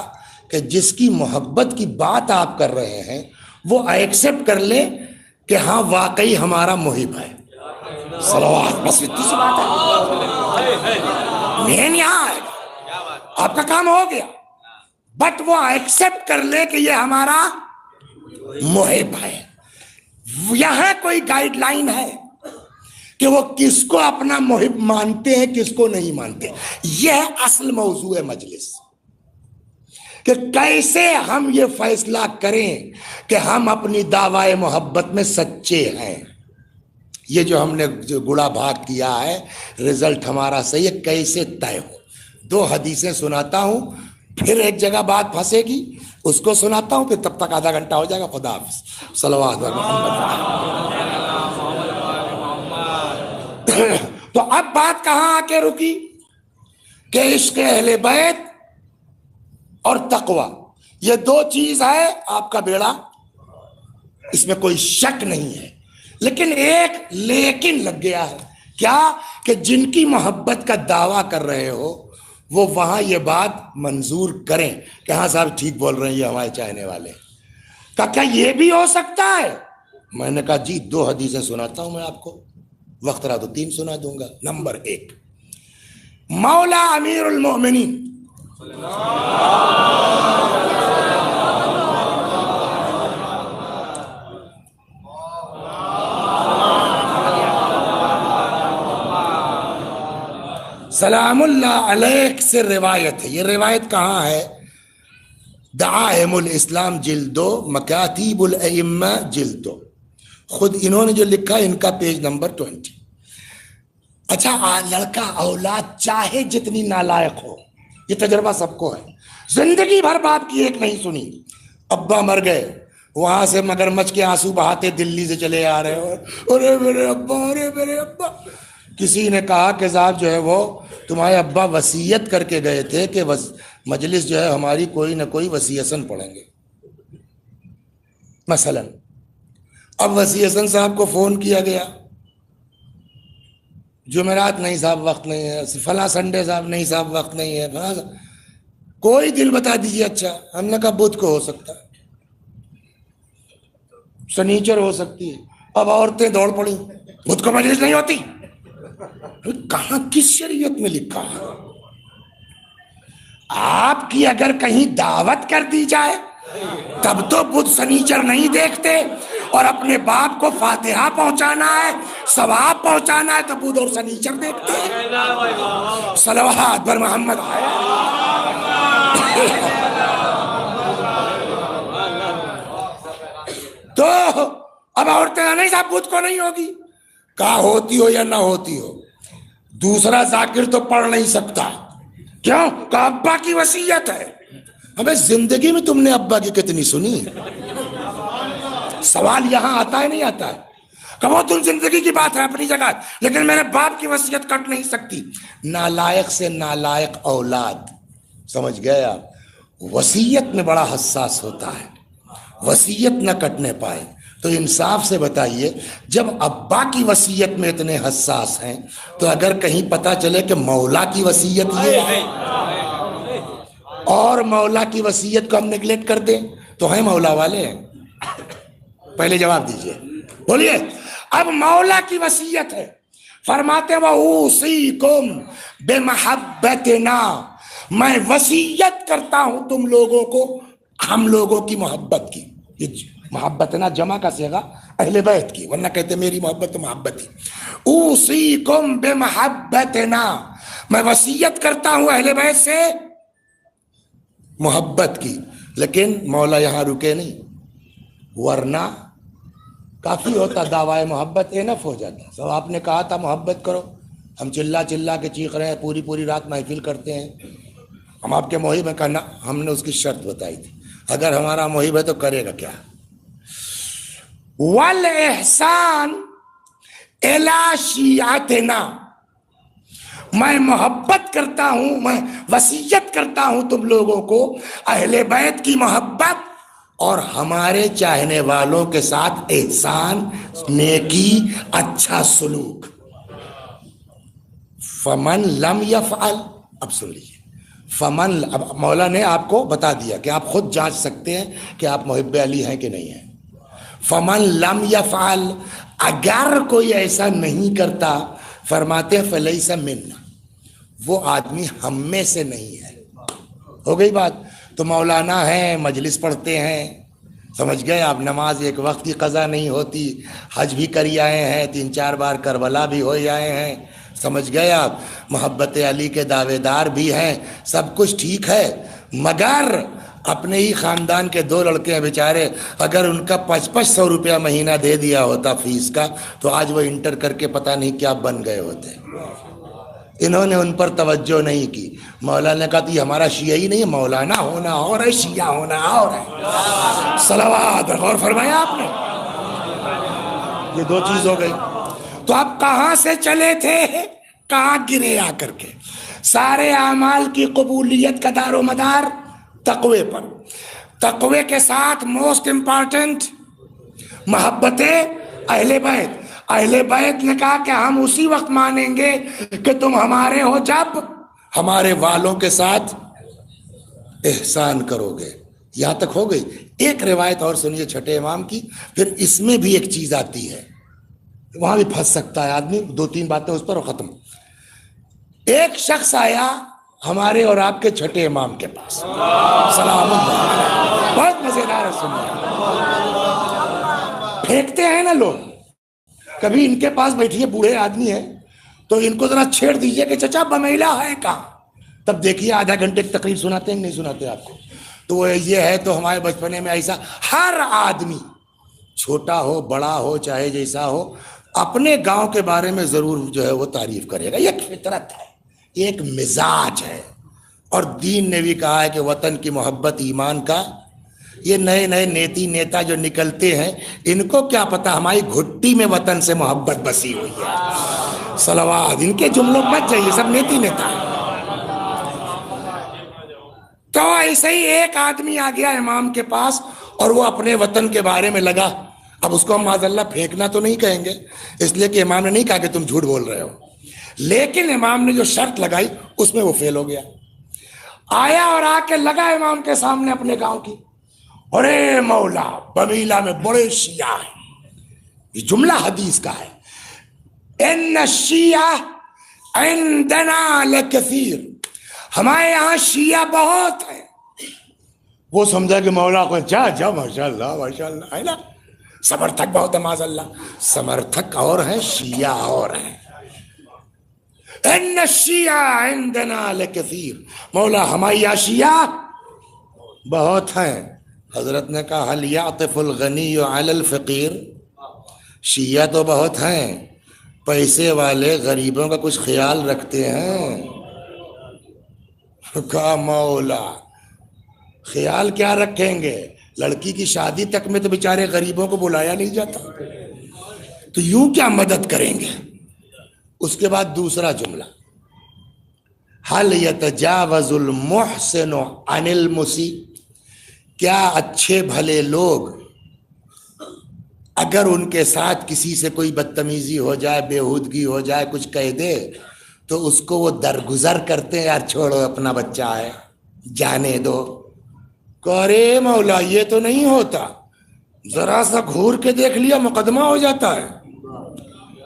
کہ جس کی محبت کی بات آپ کر رہے ہیں وہ ایکسپٹ کر لے کہ ہاں واقعی ہمارا محب ہے، صلوات، بس اتنی سی بات ہے، مین یہاں آئے گا، آپ کا کام ہو گیا، بٹ وہ ایکسپٹ کر لے کہ یہ ہمارا محب ہے۔ یہاں کوئی گائیڈ لائن ہے کہ وہ کس کو اپنا محب مانتے ہیں کس کو نہیں مانتے، یہ اصل موضوع ہے مجلس، کہ کیسے ہم یہ فیصلہ کریں کہ ہم اپنی دعوی محبت میں سچے ہیں۔ یہ جو ہم نے جو گڑا بھاگ کیا ہے رزلٹ ہمارا صحیح ہے، کیسے طے ہو؟ دو حدیثیں سناتا ہوں، پھر ایک جگہ بات پھنسے گی اس کو سناتا ہوں، پھر تب تک آدھا گھنٹہ ہو جائے گا۔ خدا حافظ، صلوات علی محمد۔ تو اب بات کہاں آ کے رکی کہ عشق اہل بیت اور تقوی یہ دو چیز ہے، آپ کا بیڑا اس میں کوئی شک نہیں ہے، لیکن ایک لیکن لگ گیا ہے، کیا کہ جن کی محبت کا دعویٰ کر رہے ہو وہ وہاں یہ بات منظور کریں کہ ہاں صاحب ٹھیک بول رہے ہیں یہ ہمارے چاہنے والے، کیا یہ بھی ہو سکتا ہے؟ میں نے کہا جی دو حدیثیں سناتا ہوں میں آپ کو، وقت رہا تو 3 سنا دوں گا۔ نمبر 1، مولا امیر المومنین سلام اللہ علیہ سے روایت ہے، یہ روایت کہاں ہے؟ دعائم الاسلام جلد 2، مکاتیب الائمہ جلد 2، خود انہوں نے جو لکھا ان کا پیج نمبر 20۔ اچھا لڑکا اولاد چاہے جتنی نالائق ہو، یہ تجربہ سب کو ہے، زندگی بھر باپ کی ایک نہیں سنی، ابا مر گئے، وہاں سے مگرمچھ کے آنسو بہاتے دلی سے چلے آ رہے ہو، ارے میرے ابا، ارے میرے ابا۔ کسی نے کہا کہ صاحب جو ہے وہ تمہارے ابا وصیت کر کے گئے تھے کہ مجلس جو ہے ہماری کوئی نہ کوئی وصیتاً پڑھیں گے مثلا، اب وصیتاً صاحب کو فون کیا گیا، جمعرات نہیں صاحب وقت نہیں ہے، فلاں سنڈے صاحب نہیں صاحب وقت نہیں ہے، فلاں کوئی دن بتا دیجیے۔ اچھا ہم نے کہا بدھ کو ہو سکتا ہے، سنیچر ہو سکتی ہے، اب عورتیں دوڑ پڑی بدھ کو مجلس نہیں ہوتی، کہاں کس شریعت میں لکھا ہے؟ آپ کی اگر کہیں دعوت کر دی جائے تب تو بدھ سنیچر نہیں دیکھتے، اور اپنے باپ کو فاتحہ پہنچانا ہے ثواب پہنچانا ہے تو بدھ اور سنیچر دیکھتے ہیں۔ صلوات بر محمد۔ تو اب عورتیں نہیں صاحب بدھ کو نہیں ہوگی، کہا ہوتی ہو یا نہ ہوتی ہو، دوسرا ذاکر تو پڑھ نہیں سکتا، کیوں؟ کہ ابا کی وصیت ہے۔ ابے زندگی میں تم نے ابا کی کتنی سنی؟ سوال یہاں آتا ہے نہیں آتا ہے کہ وہ تم زندگی کی بات ہے اپنی جگہ، لیکن میرے باپ کی وصیت کٹ نہیں سکتی۔ نالائق سے نالائق اولاد، سمجھ گئے آپ؟ وصیت میں بڑا حساس ہوتا ہے، وصیت نہ کٹنے پائے۔ تو انصاف سے بتائیے، جب ابا کی وصیت میں اتنے حساس ہیں تو اگر کہیں پتہ چلے کہ مولا کی وصیت یہ ہے اور مولا کی وصیت کو ہم نگلیکٹ کر دیں تو ہیں مولا والے ہیں؟ پہلے جواب دیجئے، بولیے۔ اب مولا کی وصیت ہے، فرماتے وَأُوصِيكُمْ بِمَحَبَّتِنَا، میں وصیت کرتا ہوں تم لوگوں کو ہم لوگوں کی محبت کی۔ محبتنا جمع کا صیغہ اہل بیت کی، ورنہ کہتے میری محبت تو محبت ہی۔ اوصیکم بمحبتنا، میں وصیت کرتا ہوں اہل بیت سے محبت کی۔ لیکن مولا یہاں رکے نہیں، ورنہ کافی ہوتا دعوی محبت انف ہو جاتا۔ سب آپ نے کہا تھا محبت کرو، ہم چلا چلا کے چیخ رہے ہیں، پوری پوری رات محفل کرتے ہیں، ہم آپ کے محب ہیں۔ کہنا ہم نے اس کی شرط بتائی تھی، اگر ہمارا محب ہے تو کرے گا کیا؟ وَالْإِحْسَانِ إِلَىٰ شِيعَتِنَا، میں محبت کرتا ہوں، میں وصیت کرتا ہوں تم لوگوں کو اہل بیت کی محبت اور ہمارے چاہنے والوں کے ساتھ احسان، نیکی، اچھا سلوک۔ فمن لم یفعل، اب سن لیجیے، اب مولا نے آپ کو بتا دیا کہ آپ خود جانچ سکتے ہیں کہ آپ محب علی ہیں کہ نہیں ہیں۔ فمن لم یفعل، اگر کوئی ایسا نہیں کرتا، فرماتے ہیں فلیس منا، وہ آدمی ہم میں سے نہیں ہے۔ ہو گئی بات؟ تو مولانا ہیں، مجلس پڑھتے ہیں، سمجھ گئے آپ، نماز ایک وقت کی قضا نہیں ہوتی، حج بھی کری آئے ہیں، 3-4 بار کربلا بھی ہو آئے ہیں، سمجھ گئے آپ، محبت علی کے دعوے دار بھی ہیں، سب کچھ ٹھیک ہے، مگر اپنے ہی خاندان کے 2 لڑکے ہیں بیچارے، اگر ان کا 500 روپیہ مہینہ دے دیا ہوتا فیس کا تو آج وہ انٹر کر کے پتہ نہیں کیا بن گئے ہوتے۔ انہوں نے ان پر توجہ نہیں کی۔ مولانا نے کہا تو یہ ہمارا شیعہ ہی نہیں ہے، مولانا ہونا اور ہے، شیعہ ہونا اور ہے۔ صلوات، غور فرمایا آپ نے؟ یہ 2 چیز ہو گئی۔ تو آپ کہاں سے چلے تھے، کہاں گرے آ کر کے؟ سارے اعمال کی قبولیت کا دار و مدار تقوی پر، تقوی کے ساتھ موسٹ امپارٹنٹ محبت اہل بیت۔ اہل بیت نے کہا کہ ہم اسی وقت مانیں گے کہ تم ہمارے ہو جب ہمارے والوں کے ساتھ احسان کرو گے۔ یہاں تک ہو گئی۔ ایک روایت اور سنیے چھٹے امام کی، پھر اس میں بھی ایک چیز آتی ہے، وہاں بھی پھنس سکتا ہے آدمی، 2-3 باتیں اس پر اور ختم۔ ایک شخص آیا ہمارے اور آپ کے چھٹے امام کے پاس، سلام اللہ، بہت مزیدار ہے، سنیے۔ پھینکتے ہیں نا لوگ، کبھی ان کے پاس بیٹھیے، بوڑھے آدمی ہیں تو ان کو ذرا چھیڑ دیجئے کہ چچا بمیلہ ہے کہاں، تب دیکھیے آدھا گھنٹے کی تقریر سناتے ہیں نہیں سناتے آپ کو۔ تو وہ یہ ہے، تو ہمارے بچپنے میں ایسا ہر آدمی، چھوٹا ہو بڑا ہو چاہے جیسا ہو، اپنے گاؤں کے بارے میں ضرور جو ہے وہ تعریف کرے گا، یہ فطرت ہے، ایک مزاج ہے۔ اور دین نے بھی کہا ہے کہ وطن کی محبت ایمان کا، یہ نئے نئے نیتی نیتا جو نکلتے ہیں، ان کو کیا پتا ہماری گھٹی میں وطن سے محبت بسی ہوئی ہے۔ صلوات، ان کے جملوں مت جائیے، سب نیتی نیتا ہے۔ تو ایسے ہی ایک آدمی آ گیا امام کے پاس اور وہ اپنے وطن کے بارے میں لگا۔ اب اس کو ہم معاذ اللہ پھینکنا تو نہیں کہیں گے، اس لیے کہ امام نے نہیں کہا کہ تم جھوٹ بول رہے ہو، لیکن امام نے جو شرط لگائی اس میں وہ فیل ہو گیا۔ آیا اور آ کے لگا امام کے سامنے اپنے گاؤں کی، ارے مولا بمیلہ میں بڑے شیعہ ہیں، یہ جملہ حدیث کا ہے، ان الشیعہ عندنا لکثیر، ہمارے یہاں شیعہ بہت ہیں۔ وہ سمجھا کہ مولا کو جا ماشاء اللہ ہے نا، سمرتھک بہت ہے معاذ اللہ، سمرتھک اور ہیں شیعہ اور ہیں۔ ان الشیعہ عندنا لکثیر، مولا ہمارے یہاں شیعہ بہت ہیں۔ حضرت نے کہا حل یعطف الغنی علی الفقیر، شیعہ تو بہت ہیں، پیسے والے غریبوں کا کچھ خیال رکھتے ہیں؟ کہا مولا خیال کیا رکھیں گے، لڑکی کی شادی تک میں تو بیچارے غریبوں کو بلایا نہیں جاتا، تو یوں کیا مدد کریں گے؟ اس کے بعد دوسرا جملہ، حل یتجاوز المحسن عن المسیء، کیا اچھے بھلے لوگ اگر ان کے ساتھ کسی سے کوئی بدتمیزی ہو جائے، بےہودگی ہو جائے، کچھ کہہ دے تو اس کو وہ درگزر کرتے ہیں، یار چھوڑو اپنا بچہ ہے جانے دو؟ ارے مولا یہ تو نہیں ہوتا، ذرا سا گھور کے دیکھ لیا مقدمہ ہو جاتا ہے۔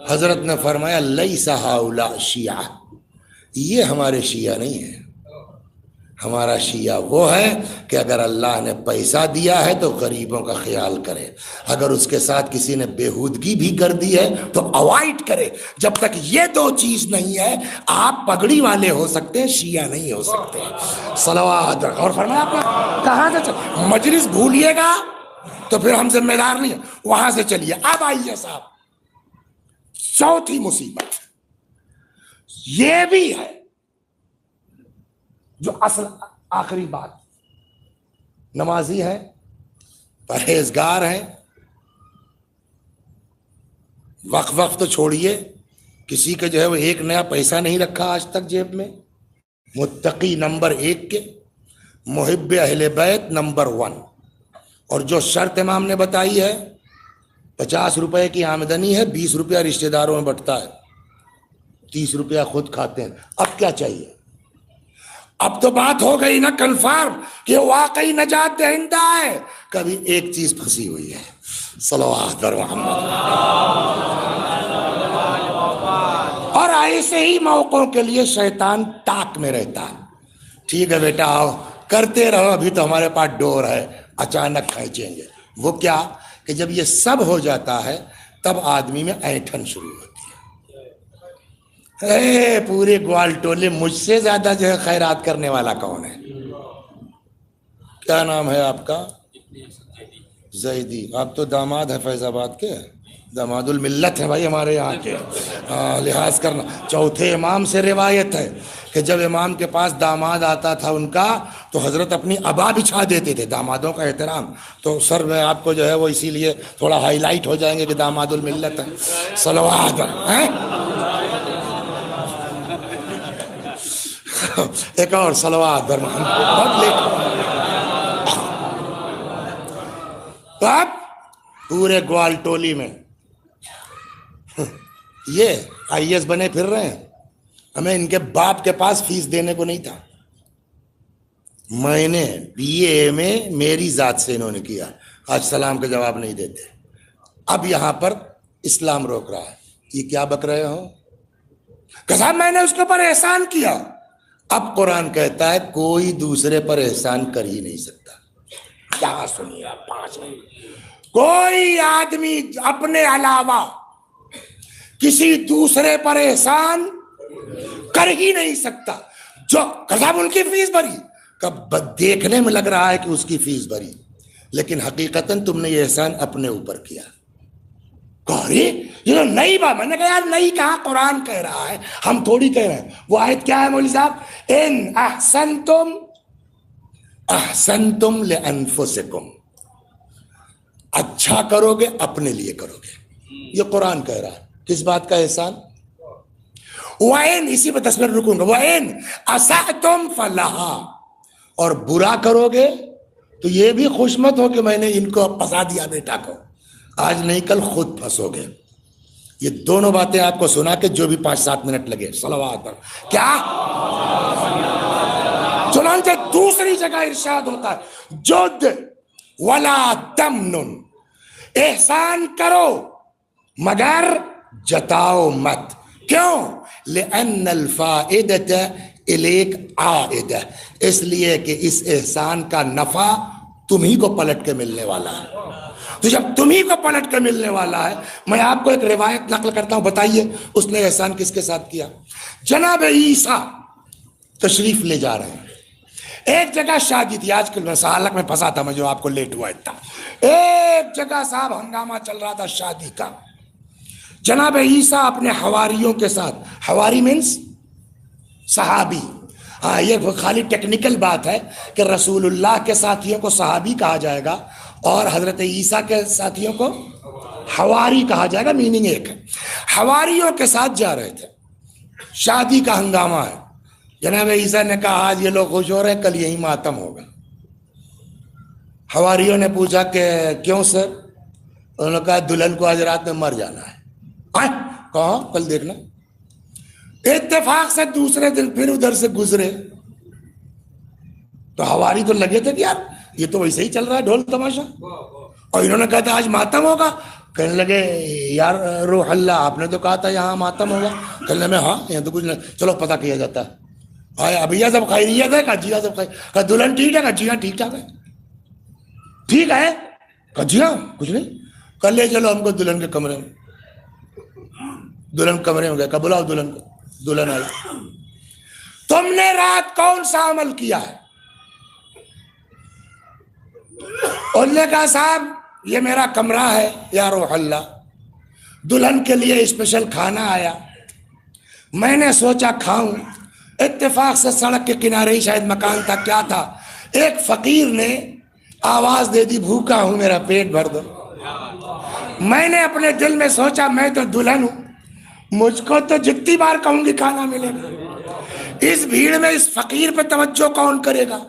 حضرت نے فرمایا لیس ہؤلاء شیعہ، یہ ہمارے شیعہ نہیں ہیں، ہمارا شیعہ وہ ہے کہ اگر اللہ نے پیسہ دیا ہے تو غریبوں کا خیال کرے، اگر اس کے ساتھ کسی نے بےہودگی بھی کر دی ہے تو اوائڈ کرے۔ جب تک یہ 2 چیز نہیں ہے آپ پگڑی والے ہو سکتے ہیں، شیعہ نہیں ہو سکتے۔ صلوات، اور فرمایا آپ نے کہاں سے مجلس بھولیے گا تو پھر ہم ذمہ دار نہیں ہیں، وہاں سے چلیے۔ اب آئیے صاحب، چوتھی مصیبت یہ بھی ہے جو اصل آخری بات، نمازی ہیں، پرہیزگار ہیں، وقف تو چھوڑیے، کسی کا جو ہے وہ ایک نیا پیسہ نہیں رکھا آج تک جیب میں، متقی نمبر 1 کے، محب اہل بیت نمبر 1۔ اور جو شرط امام نے بتائی ہے، 50 روپے کی آمدنی ہے، 20 روپیہ رشتہ داروں میں بٹتا ہے، 30 روپیہ خود کھاتے ہیں۔ اب کیا چاہیے؟ اب تو بات ہو گئی نا کنفرم کہ واقعی نجات دہندہ ہے، کبھی ایک چیز پھنسی ہوئی ہے، صلوات بر محمد۔ اور ایسے ہی موقعوں کے لیے شیطان تاک میں رہتا ہے، ٹھیک ہے بیٹا آؤ کرتے رہو، ابھی تو ہمارے پاس ڈور ہے، اچانک کھینچیں گے۔ وہ کیا کہ جب یہ سب ہو جاتا ہے تب آدمی میں اینٹھن شروع ہوتی ہے۔ پورے گوال ٹولے مجھ سے زیادہ جو ہے خیرات کرنے والا کون ہے؟ کیا نام ہے آپ کا؟ زیدی۔ آپ تو داماد ہے فیض آباد کے، داماد الملت ہے بھائی ہمارے یہاں کے، لحاظ کرنا۔ چوتھے امام سے روایت ہے کہ جب امام کے پاس داماد آتا تھا ان کا تو حضرت اپنی عبا بچھا دیتے تھے، دامادوں کا احترام۔ تو سر میں آپ کو جو ہے وہ اسی لیے تھوڑا ہائی لائٹ ہو جائیں گے کہ داماد الملت ہے، صلوات ہیں۔ ایک اور صلوات بر محمد، بہت لیٹ۔ تو اب پورے گوال ٹولی میں یہ آئی ایس بنے پھر رہے ہیں، ہمیں ان کے باپ کے پاس فیس دینے کو نہیں تھا، میں نے بی اے میں میری ذات سے انہوں نے کیا، آج سلام کا جواب نہیں دیتے۔ اب یہاں پر اسلام روک رہا ہے، یہ کیا بک رہے ہو کہ صاحب میں نے اس کے اوپر احسان کیا۔ اب قرآن کہتا ہے کوئی دوسرے پر احسان کر ہی نہیں سکتا۔ یہاں سنیے آپ 5 منٹ، کوئی آدمی اپنے علاوہ کسی دوسرے پر احسان کر ہی نہیں سکتا۔ جو صاحب ان کی فیس بھری، کب دیکھنے میں لگ رہا ہے کہ اس کی فیس بھری، لیکن حقیقتاً تم نے یہ احسان اپنے اوپر کیا۔ یہ نئی بات، میں نے کہا یار نئی کہا، قرآن کہہ رہا ہے، ہم تھوڑی کہہ رہے ہیں۔ وہ آیت کیا ہے مولوی صاحب؟ ان احسنتم احسنتم لانفسکم، اچھا کرو گے اپنے لیے کرو گے، یہ قرآن کہہ رہا ہے۔ کس بات کا احسان؟ وَإِن، اسی پہ 10 منٹ رکوں گا، وَإِن أَسَأْتُمْ فَلَهَا، اور برا کرو گے تو یہ بھی خوش مت ہو کہ میں نے ان کو پھنسا دیا بیٹا کو، آج نہیں کل خود پھنسو گے۔ یہ دونوں باتیں آپ کو سنا کے جو بھی 5-7 منٹ لگے، صلوات پر کیا؟ چنانچہ دوسری جگہ ارشاد ہوتا ہے جد ولا تمنن، احسان کرو مگر جتاؤ مت۔ کیوں؟ لأن الفائدۃ الیک عائدہ، اس لیے کہ اس احسان کا نفع تمہیں کو پلٹ کے ملنے والا ہے۔ تو جب تمہیں کو پلٹ کے ملنے والا ہے، میں آپ کو ایک روایت نقل کرتا ہوں، بتائیے اس نے احسان کس کے ساتھ کیا؟ جناب عیسیٰ تشریف لے جا رہے ہیں، ایک جگہ شادی تھی، آج کل میں سہالک میں پھنسا تھا، میں جو آپ کو لیٹ ہوا تھا، ایک جگہ صاحب ہنگامہ چل رہا تھا شادی کا۔ جناب عیسیٰ اپنے حواریوں کے ساتھ، حواری مینس صحابی، ہاں یہ خالی ٹیکنیکل بات ہے کہ رسول اللہ کے ساتھیوں کو صحابی کہا جائے گا اور حضرت عیسیٰ کے ساتھیوں کو حواری کہا جائے گا، میننگ ایک ہے۔ حواریوں کے ساتھ جا رہے تھے، شادی کا ہنگامہ ہے۔ جناب عیسیٰ نے کہا آج یہ لوگ خوش ہو رہے ہیں، کل یہی ماتم ہوگا۔ حواریوں نے پوچھا کہ کیوں سر؟ انہوں نے کہا دلہن کو آج رات میں مر جانا ہے۔ کہاں؟ کل دیکھنا۔ اتفاق سے دوسرے دن پھر ادھر سے گزرے تو حواری تو لگے تھے کہ یار یہ تو ویسے ہی چل رہا ہے ڈھول تماشا، اور انہوں نے کہا تھا آج ماتم ہوگا۔ کہنے لگے یار روح اللہ، آپ نے تو کہا تھا یہاں ماتم ہوگا۔ کہنے میں ہاں یہاں تو کچھ نہیں، چلو پتہ کیا جاتا ہے۔ ابھیا سب خیریت ہے؟ کہا جی ہاں سب خیر۔ کہا دلہن ٹھیک ہے؟ کہا جی ہاں ٹھیک ٹھاک ہے۔ ٹھیک ہے؟ کہا جی ہاں کچھ نہیں۔ کل لے چلو ہم کو دلہن کے کمرے میں۔ دلہن کمرے میں گئے، کہا بلاؤ دلہن کو۔ دلہن آئی، تم نے رات کون سا عمل کیا ہے؟ انہوں نے کہا صاحب یہ میرا کمرہ ہے یا روح اللہ، دلہن کے لیے اسپیشل کھانا آیا، میں نے سوچا کھاؤں، اتفاق سے سڑک کے کنارے ہی شاید مکان تھا کیا تھا، ایک فقیر نے آواز دے دی بھوکا ہوں میرا پیٹ بھر دو۔ میں نے اپنے دل میں سوچا میں تو دلہن ہوں، مجھ کو تو جتنی بار کہوں گی کھانا ملے گا، اس بھیڑ میں اس فقیر پہ توجہ کون کرے گا؟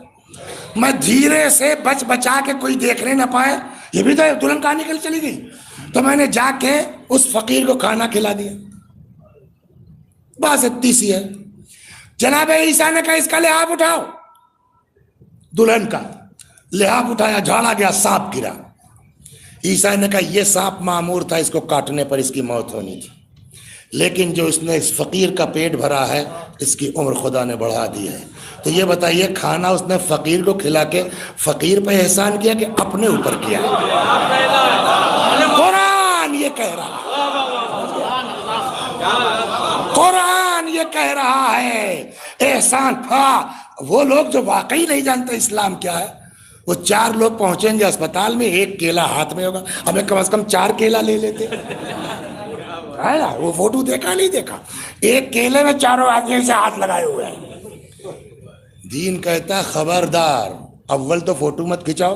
میں دھیرے سے بچ بچا کے کوئی دیکھنے نہ پائے، یہ بھی تو دلہن کہاں نکل چلی گئی، تو میں نے جا کے اس فقیر کو کھانا کھلا دیا، بس اتنی سی ہے۔ جناب عیسیٰ نے کہا اس کا لحاف اٹھاؤ، دلہن کا لحاف اٹھایا، جھاڑا گیا، سانپ گرا۔ عیسیٰ نے کہا یہ سانپ معمور تھا، اس کو کاٹنے پر اس کی موت ہونی تھی، لیکن جو اس نے اس فقیر کا پیٹ بھرا ہے اس کی عمر خدا نے بڑھا دی ہے۔ تو یہ بتائیے کھانا اس نے فقیر کو کھلا کے فقیر پہ احسان کیا کہ اپنے اوپر کیا؟ قرآن یہ کہہ رہا ہے، قرآن یہ کہہ رہا ہے احسان۔ ہاں وہ لوگ جو واقعی نہیں جانتے اسلام کیا ہے، وہ 4 لوگ پہنچیں گے اسپتال میں، 1 کیلا ہاتھ میں ہوگا، ہمیں کم از کم 4 کیلا لے لیتے، وہ فوٹو دیکھا نہیں دیکھا، 1 کیلے میں 4 آدمی سے ہاتھ لگائے ہوئے ہیں۔ دین کہتا ہے خبردار، اول تو فوٹو مت کھچاؤ،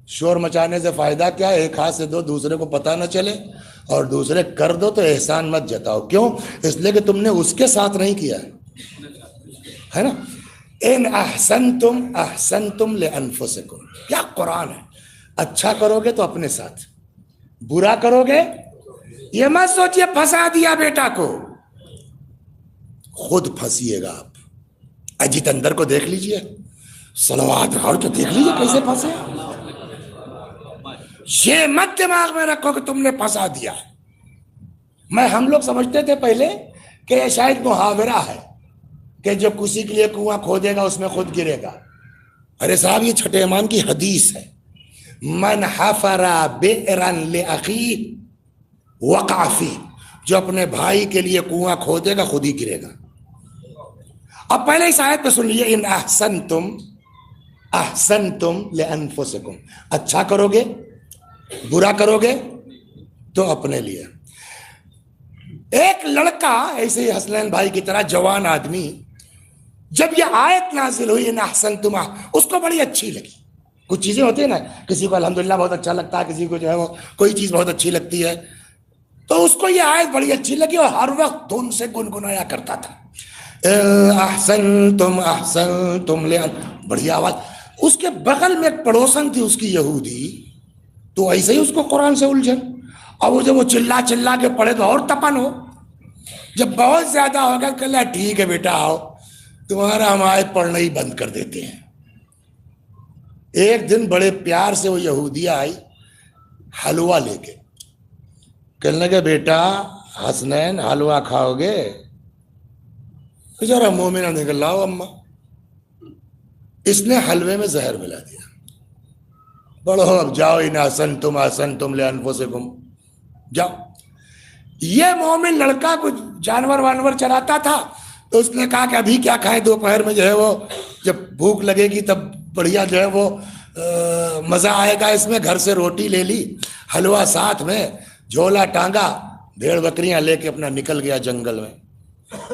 شور مچانے سے فائدہ کیا ہے، 1 ہاتھ سے دو، دوسرے کو پتہ نہ چلے، اور دوسرے کر دو تو احسان مت جتاؤ۔ کیوں؟ اس لیے کہ تم نے اس کے ساتھ نہیں کیا ہے نا۔ ان احسنتم احسنتم لانفسکم، کیا قرآن ہے، اچھا کرو گے تو اپنے ساتھ، برا کرو گے یہ مت سوچئے پھنسا دیا بیٹا کو، خود پھنسیے گا آپ۔ اجیت اندر کو دیکھ لیجئے، صلوات اور تو دیکھ لیجئے کیسے پھنسے۔ یہ مت دماغ میں رکھو کہ تم نے پھنسا دیا ہے۔ ہم لوگ سمجھتے تھے پہلے کہ یہ شاید محاورہ ہے کہ جو کسی کے لیے کنواں کھودے گا اس میں خود گرے گا۔ ارے صاحب یہ چھٹے ایمان کی حدیث ہے، من حفر بئرا لاخیہ وقع فیہ، جو اپنے بھائی کے لیے کنواں کھودے گا خود ہی گرے گا۔ اب پہلے اس آیت پہ سن لیجیے، ان احسنتم احسنتم لانفسکم، اچھا کرو گے برا کرو گے تو اپنے لیے۔ ایک لڑکا ایسے ہی حسنین بھائی کی طرح جوان آدمی، جب یہ آیت نازل ہوئی ان احسنتم، اس کو بڑی اچھی لگی۔ کچھ چیزیں ہوتی ہیں نا، کسی کو الحمدللہ بہت اچھا لگتا ہے، کسی کو جو ہے وہ کوئی چیز بہت اچھی لگتی ہے، تو اس کو یہ آیت بڑی اچھی لگی اور ہر وقت دھن سے گنگنایا کرتا تھا، احسنتم احسنتم بڑی آواز۔ اس کے بغل میں ایک پڑوسن تھی اس کی یہودی، تو ایسے ہی اس کو قرآن سے الجھن، اور وہ جب وہ چلا چلا کے پڑھے تو اور تپن ہو، جب بہت زیادہ ہو گیا کہ اللہ ٹھیک ہے بیٹا آؤ تمہارا ہم آیت پڑھنا ہی بند کر دیتے ہیں۔ ایک دن بڑے پیار سے وہ یہودیہ آئی حلوہ لے کے، کہنے لگے بیٹا حسنین حلوہ کھاؤ گے؟ بیچارہ مومنہ نے کہا لاؤ اماں۔ اس نے حلوے میں زہر ملا دیا، بڑھو اب جاؤ، ان احسنتم احسنتم لانفسکم، جاؤ۔ یہ مومن لڑکا کچھ جانور وانور چراتا تھا، تو اس نے کہا کہ ابھی کیا کھائیں، دوپہر میں جو ہے وہ جب بھوک لگے گی تب بڑھیا جو ہے وہ مزہ آئے گا اس میں۔ گھر سے روٹی لے لی، حلوہ ساتھ میں، جھولا ٹانگا، بھیڑ بکریاں لے کے اپنا نکل گیا جنگل میں،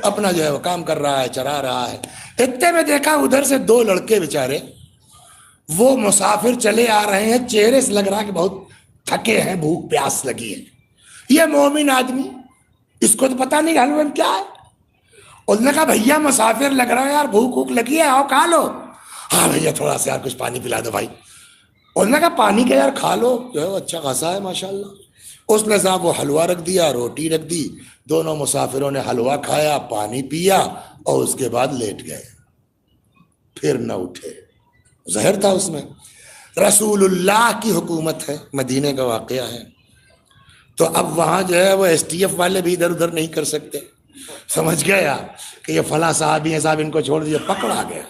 اپنا جو ہے وہ کام کر رہا ہے، چرا رہا ہے۔ اتنے میں دیکھا ادھر سے 2 لڑکے بیچارے وہ مسافر چلے آ رہے ہیں، چہرے سے لگ رہا کہ بہت تھکے ہیں، بھوک پیاس لگی ہے۔ یہ مومن آدمی، اس کو تو پتہ نہیں حلوے میں کیا ہے، اس نے کہا بھیا مسافر لگ رہا ہے یار، بھوک ووک لگی ہے، آؤ کھا لو۔ ہاں بھیا تھوڑا سا یار کچھ پانی پلا دو بھائی۔ اس نے کہا پانی کا یار کھا لو، جو ہے وہ اچھا خاصا ہے ماشاءاللہ۔ اس نے صاحب وہ حلوہ رکھ دیا، روٹی رکھ دی، دونوں مسافروں نے حلوہ کھایا، پانی پیا، اور اس کے بعد لیٹ گئے، پھر نہ اٹھے، زہر تھا اس میں۔ رسول اللہ کی حکومت ہے، مدینے کا واقعہ ہے، تو اب وہاں جو ہے وہ ایس ٹی ایف والے بھی ادھر ادھر نہیں کر سکتے، سمجھ گیا کہ یہ فلاں صحابی ہیں صاحب، ان کو چھوڑ دیا، پکڑا گیا،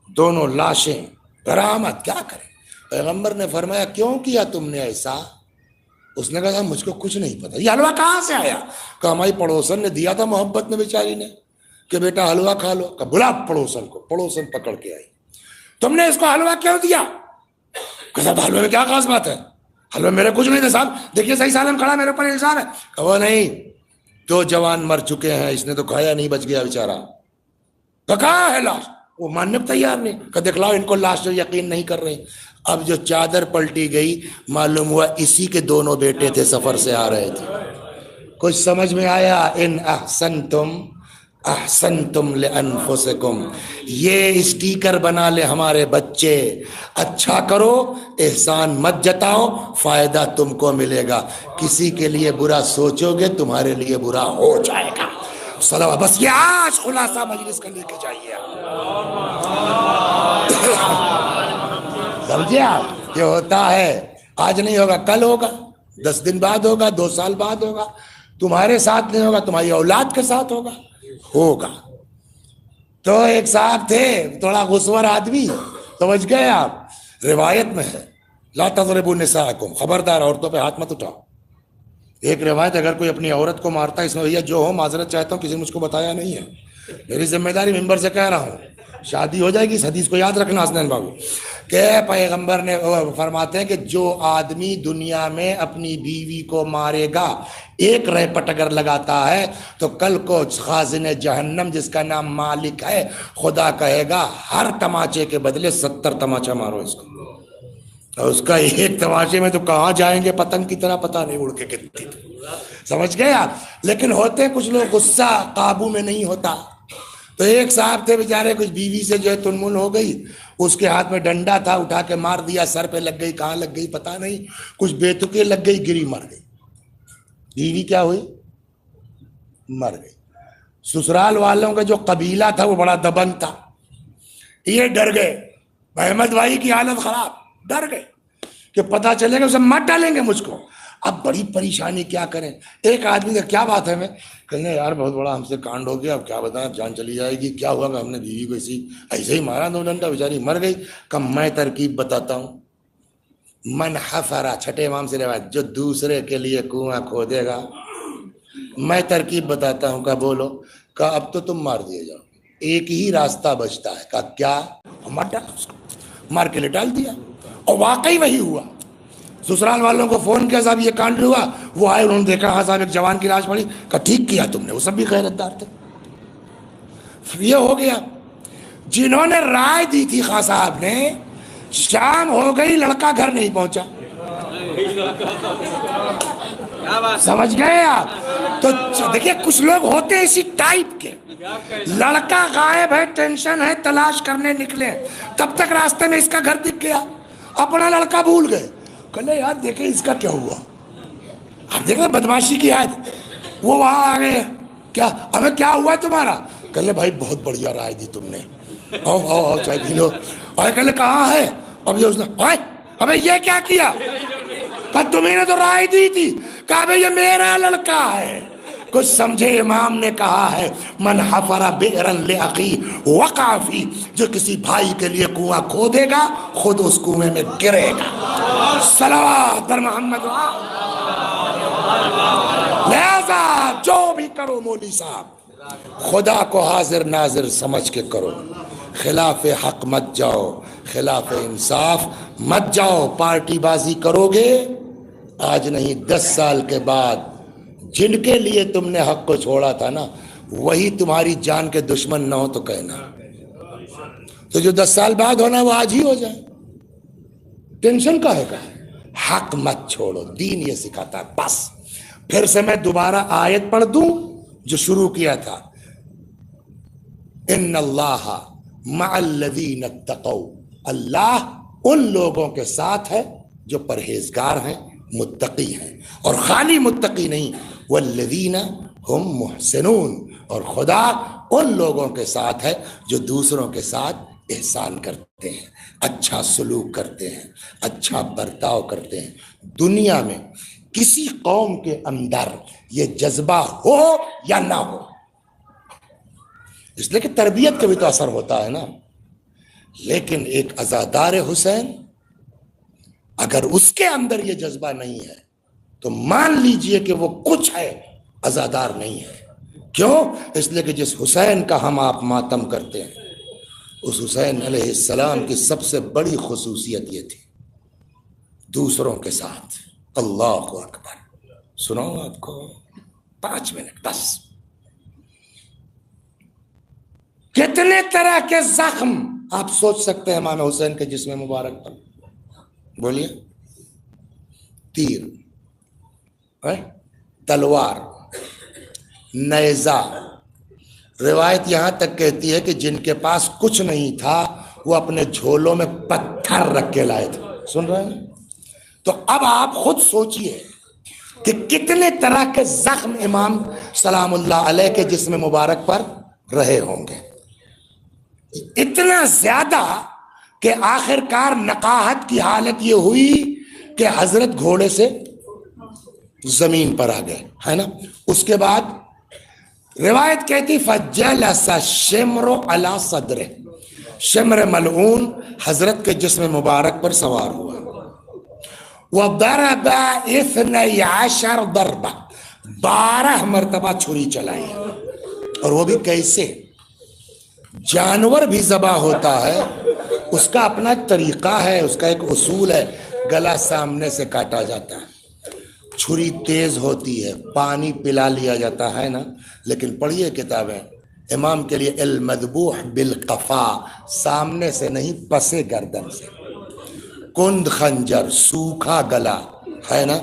دونوں لاشیں برآمد۔ کیا کریں؟ پیغمبر نے فرمایا کیوں کیا تم نے ایسا؟ اس نے کہا مجھ کو کچھ نہیں پتا، یہ حلوہ کہاں سے آیا؟ کہ ہماری پڑوسن نے دیا تھا محبت میں بیچاری نے کہ بیٹا حلوہ کھا لو۔ کہ بلا پڑوسن کو، پڑوسن پکڑ کے آئی، تم نے اس کو حلوہ کیوں دیا؟ کہ صاحب حلوے میں کیا خاص بات ہے، حلوہ میرے کچھ نہیں تھا صاحب، دیکھیے صحیح سالم کھڑا، میرے اوپر الزام ہے۔ کہ وہ نہیں، 2 جوان مر چکے ہیں، اس نے تو کھایا نہیں، بچ گیا بیچارہ۔ کہ کہاں ہے لاش؟ وہ ماننے کو تیار نہیں، کہ دکھلاؤ ان کو لاش، جو یقین نہیں کر رہے۔ اب جو چادر پلٹی گئی، معلوم ہوا اسی کے 2 بیٹے تھے، سفر سے آ رہے تھے۔ کچھ سمجھ میں آیا؟ ان احسنتم احسنتم لانفسکم، یہ اسٹیکر بنا لے ہمارے بچے، اچھا کرو، احسان مت جتاؤ، فائدہ تم کو ملے گا، کسی کے لیے برا سوچو گے تمہارے لیے برا ہو جائے گا۔ صلوات، بس یہ آج خلاصہ مجلس کا لے کے جائیے سمجھے آپ؟ یہ ہوتا ہے، آج نہیں ہوگا کل ہوگا، 10 دن بعد ہوگا، 2 سال بعد ہوگا، تمہارے ساتھ نہیں ہوگا تمہاری اولاد کے ساتھ ہوگا۔ تو ایک صاحب تھے تھوڑا غسور آدمی، سمجھ گئے آپ، روایت میں ہے لا تضربوا نساءکم، خبردار عورتوں پہ ہاتھ مت اٹھاؤ۔ ایک روایت اگر کوئی اپنی عورت کو مارتا ہے، اس میں بھیا جو ہو معذرت چاہتا ہوں، کسی نے مجھ کو بتایا نہیں ہے، میری ذمہ داری ممبر سے کہہ رہا ہوں، شادی ہو جائے گی، اس حدیث کو یاد رکھنا حسنین بابو، کہ پیغمبر نے فرماتے ہیں کہ جو آدمی دنیا میں اپنی بیوی کو مارے گا، ایک ریپٹ اگر لگاتا ہے تو کل کو خازن جہنم جس کا نام مالک ہے، خدا کہے گا ہر تماچے کے بدلے 70 تماچا مارو اس کو، اور اس کا ایک تماچے میں تو کہاں جائیں گے پتنگ کی طرح، پتہ نہیں اڑ کے کتنی، سمجھ گئے آپ؟ لیکن ہوتے ہیں کچھ لوگ غصہ قابو میں نہیں ہوتا۔ تو ایک صاحب تھے بیچارے، کچھ بیوی سے جو ہے تنمن ہو گئی، اس کے ہاتھ میں ڈنڈا تھا، اٹھا کے مار دیا، سر پہ لگ گئی، کہاں لگ گئی پتہ نہیں، کچھ بیتکے لگ گئی، گری مر گئی، بیوی کیا ہوئی؟ مر گئی۔ سسرال والوں کا جو قبیلہ تھا وہ بڑا دبنگ تھا، یہ ڈر گئے، احمد بھائی کی حالت خراب، ڈر گئے کہ پتہ چلے گا اسے مت ڈالیں گے مجھ کو، اب بڑی پریشانی، کیا کریں؟ ایک آدمی کا کیا بات ہے، میں کہنے یار بہت بڑا ہم سے کانڈ ہو گیا، اب کیا بتائیں، جان چلی جائے گی، کیا ہوا کہ ہم نے بیوی کو ایسے ہی مارا 2 ڈنڈا، بیچاری مر گئی۔ کہ میں ترکیب بتاتا ہوں، من حفرا، چھٹے امام سے روایت، جو دوسرے کے لیے کنواں کھودے گا، میں ترکیب بتاتا ہوں، کہ بولو، کہ اب تو تم مار دیے جاؤ، ایک ہی راستہ بچتا ہے، کہ کیا؟ مار ڈال اس کو، مار کے لے ڈال دیا، اور واقعی وہی ہوا۔ سسرال والوں کو فون کیا، صاحب یہ کانڈ ہوا، وہ آئے، انہوں نے دیکھا، ہاں صاحب ایک جوان کی لاش پڑی، کہ ٹھیک کیا تم نے، وہ سب بھی غیرتدار تھے۔ یہ ہو گیا۔ جنہوں نے رائے دی تھی خان صاحب نے، شام ہو گئی، لڑکا گھر نہیں پہنچا، سمجھ گئے آپ؟ تو دیکھیں کچھ لوگ ہوتے ہیں اسی ٹائپ کے، لڑکا غائب ہے، ٹینشن ہے، تلاش کرنے نکلے، تب تک راستے میں اس کا گھر دکھ گیا، اپنا لڑکا بھول گئے، کہلے یار دیکھیں اس کا کیا ہوا، اب دیکھیں بدماشی کی عادت، وہ وہاں آ گئے، کیا ہمیں کیا ہوا تمہارا؟ کہلے بھائی بہت بڑھیا رائے دی تم نے، آؤ آؤ آؤ چائے پی لو، اور کہلے کہاں ہے؟ اب یہ اس نے ہمیں یہ کیا کیا؟ کہ تمہیں نے تو رائے دی تھی، کہا بھئی یہ میرا لڑکا ہے۔ کچھ سمجھے، امام نے کہا ہے من حفر بئرا لاخی وقع فی، جو کسی بھائی کے لیے کنواں کھودے گا خود اس کنویں میں گرے گا۔ صلوات بر محمد۔ لہذا جو بھی کرو مولی صاحب، خدا کو حاضر ناظر سمجھ کے کرو، خلاف حق مت جاؤ، خلاف انصاف مت جاؤ۔ پارٹی بازی کرو گے، آج نہیں 10 سال کے بعد جن کے لیے تم نے حق کو چھوڑا تھا نا، وہی تمہاری جان کے دشمن نہ ہو تو کہنا، تو جو 10 سال بعد ہونا وہ آج ہی ہو جائے، ٹینشن کا ہے کا حق مت چھوڑو، دین یہ سکھاتا ہے۔ بس پھر سے میں دوبارہ آیت پڑھ دوں جو شروع کیا تھا، ان اللہ مع الذین اتقوا، اللہ ان لوگوں کے ساتھ ہے جو پرہیزگار ہیں، متقی ہیں، اور خالی متقی نہیں، والذین ہم محسنون، اور خدا ان لوگوں کے ساتھ ہے جو دوسروں کے ساتھ احسان کرتے ہیں، اچھا سلوک کرتے ہیں، اچھا برتاؤ کرتے ہیں۔ دنیا میں کسی قوم کے اندر یہ جذبہ ہو یا نہ ہو، اس لیے کہ تربیت کا بھی تو اثر ہوتا ہے نا، لیکن ایک عزادار حسین اگر اس کے اندر یہ جذبہ نہیں ہے تو مان لیجئے کہ وہ کچھ ہے، عزادار نہیں ہے۔ کیوں؟ اس لیے کہ جس حسین کا ہم آپ ماتم کرتے ہیں، اس حسین علیہ السلام کی سب سے بڑی خصوصیت یہ تھی، دوسروں کے ساتھ، اللہ اکبر، سناؤں آپ کو 5 منٹ بس، کتنے طرح کے زخم آپ سوچ سکتے ہیں امام حسین کے جسم مبارک پر؟ بولیے، تیر، تلوار، نیزہ، روایت یہاں تک کہتی ہے کہ جن کے پاس کچھ نہیں تھا وہ اپنے جھولوں میں پتھر رکھ کے لائے تھے. سن رہے ہیں؟ تو اب آپ خود سوچئے کہ کتنے طرح کے زخم امام سلام اللہ علیہ کے جسم مبارک پر رہے ہوں گے. اتنا زیادہ کہ آخر کار نقاہت کی حالت یہ ہوئی کہ حضرت گھوڑے سے زمین پر آ گئے، ہے نا. اس کے بعد روایت کہتی فجلس شمر علی صدرہ، شمر ملعون حضرت کے جسم مبارک پر سوار ہوا. وضرب 12 ضربہ، 12 مرتبہ چھری چلائی. اور وہ بھی کیسے؟ جانور بھی ذبح ہوتا ہے، اس کا اپنا طریقہ ہے، اس کا ایک اصول ہے. گلا سامنے سے کاٹا جاتا ہے، چھری تیز ہوتی ہے، پانی پلا لیا جاتا ہے نا. لیکن پڑھیے کتابیں، امام کے لیے المذبوح بالقفا، سامنے سے نہیں پسے گردن سے. کند خنجر، سوکھا گلا، ہے نا.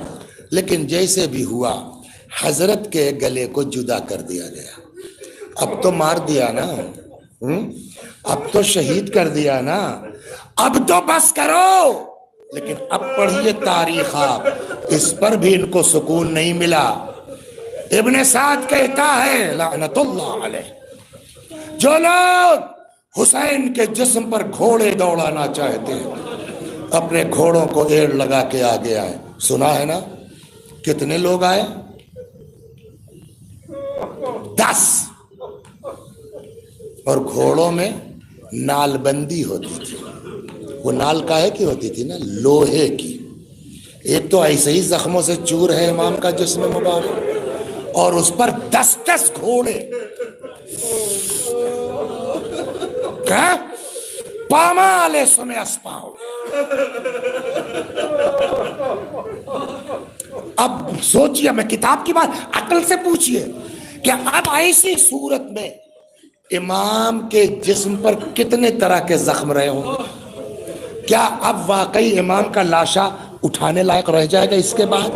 لیکن جیسے بھی ہوا حضرت کے گلے کو جدا کر دیا گیا. اب تو مار دیا نا، اب تو شہید کر دیا نا، اب تو بس کرو. لیکن اب پڑھیے تاریخ آپ، اس پر بھی ان کو سکون نہیں ملا. ابن سعد کہتا ہے لعنت اللہ علیہ، جو لوگ حسین کے جسم پر گھوڑے دوڑانا چاہتے ہیں اپنے گھوڑوں کو ایڑ لگا کے آگے آئے. سنا ہے نا کتنے لوگ آئے؟ 10. اور گھوڑوں میں نال بندی ہوتی تھی. وہ نال کاہے کی ہوتی تھی نا؟ لوہے کی. ایک تو ایسے ہی زخموں سے چور ہے امام کا جسم مبارک، اور اس پر 10 گھوڑے. کیا پامال سمے اسپاؤ. اب سوچئے، میں کتاب کی بات عقل سے پوچھئے کہ اب ایسی صورت میں امام کے جسم پر کتنے طرح کے زخم رہے ہوں. کیا اب واقعی امام کا لاشا اٹھانے لائق رہ جائے گا؟ اس کے بعد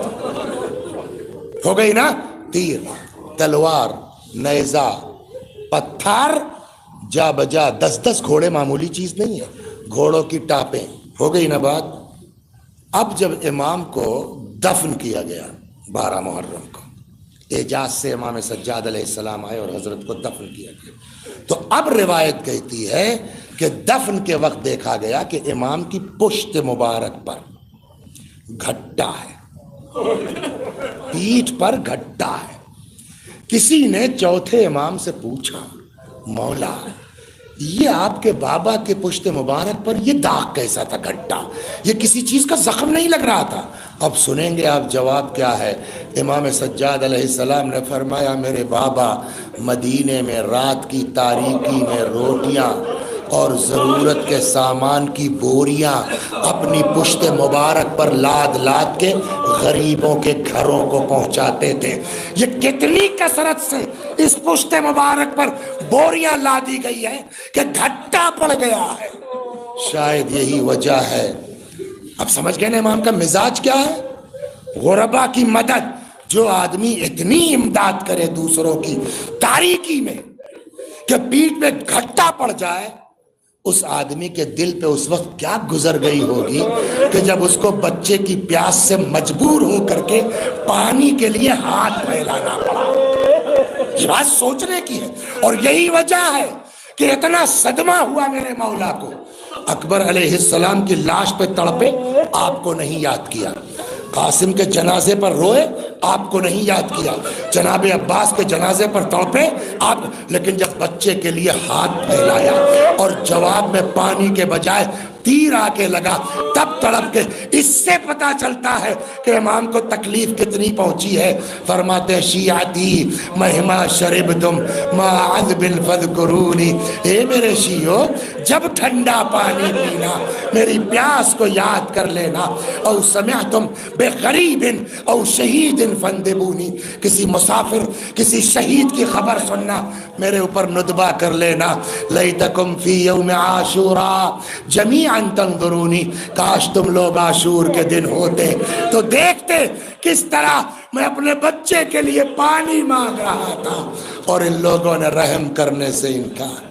ہو گئی نا، تیر، تلوار، نیزہ، پتھر، جا بجا. 10 گھوڑے معمولی چیز نہیں ہے، گھوڑوں کی ٹاپیں. ہو گئی نا بات. اب جب امام کو دفن کیا گیا 12 محرم کو، اعجاز سے امام سجاد علیہ السلام آئے اور حضرت کو دفن کیا گیا. تو اب روایت کہتی ہے کہ دفن کے وقت دیکھا گیا کہ امام کی پشت مبارک پر گھٹا ہے، پیٹھ پر گھٹا ہے. کسی نے چوتھے امام سے پوچھا، مولا یہ آپ کے بابا کے پشت مبارک پر یہ داغ کیسا تھا گھٹا؟ یہ کسی چیز کا زخم نہیں لگ رہا تھا. اب سنیں گے آپ جواب کیا ہے. امام سجاد علیہ السلام نے فرمایا، میرے بابا مدینے میں رات کی تاریکی میں روٹیاں اور ضرورت کے سامان کی بوریاں اپنی پشت مبارک پر لاد لاد کے غریبوں کے گھروں کو پہنچاتے تھے. یہ کتنی کثرت سے اس پشت مبارک پر بوریاں لادی گئی ہیں کہ گھٹا پڑ گیا ہے. شاید یہی وجہ ہے. اب سمجھ گئے نا امام کا مزاج کیا ہے؟ غربا کی مدد. جو آدمی اتنی امداد کرے دوسروں کی تاریکی میں کہ پیٹھ میں گھٹا پڑ جائے، اس آدمی کے دل پہ اس وقت کیا گزر گئی ہوگی کہ جب اس کو بچے کی پیاس سے مجبور ہو کر کے پانی کے لیے ہاتھ پھیلانا پڑا. یہ بات سوچنے کی ہے. اور یہی وجہ ہے کہ اتنا صدمہ ہوا میرے مولا کو. اکبر علیہ السلام کی لاش پہ تڑپے، آپ کو نہیں یاد کیا. قاسم کے جنازے پر روئے، آپ کو نہیں یاد کیا. جناب عباس کے جنازے پر تڑپے آپ، لیکن جب بچے کے لیے ہاتھ پھیلایا اور جواب میں پانی کے بجائے تیر آ کے لگا، تب تڑپ کے. اس سے پتا چلتا ہے کہ امام کو تکلیف کتنی پہنچی ہے. فرماتے شیعتی مہما شربتم ما عذب فذکرونی، اے میرے شیعو جب ٹھنڈا پانی پینا میری پیاس کو یاد کر لینا. او سمعتم بغریب او شہید فندبونی، کسی مسافر کسی شہید کی خبر سننا میرے اوپر ندبہ کر لینا. لیتکم فی یوم عاشوراء جمیعا ان تنظرونی، کاش تم لوگ عاشور کے دن ہوتے تو دیکھتے کس طرح میں اپنے بچے کے لیے پانی مانگ رہا تھا اور ان لوگوں نے رحم کرنے سے انکار۔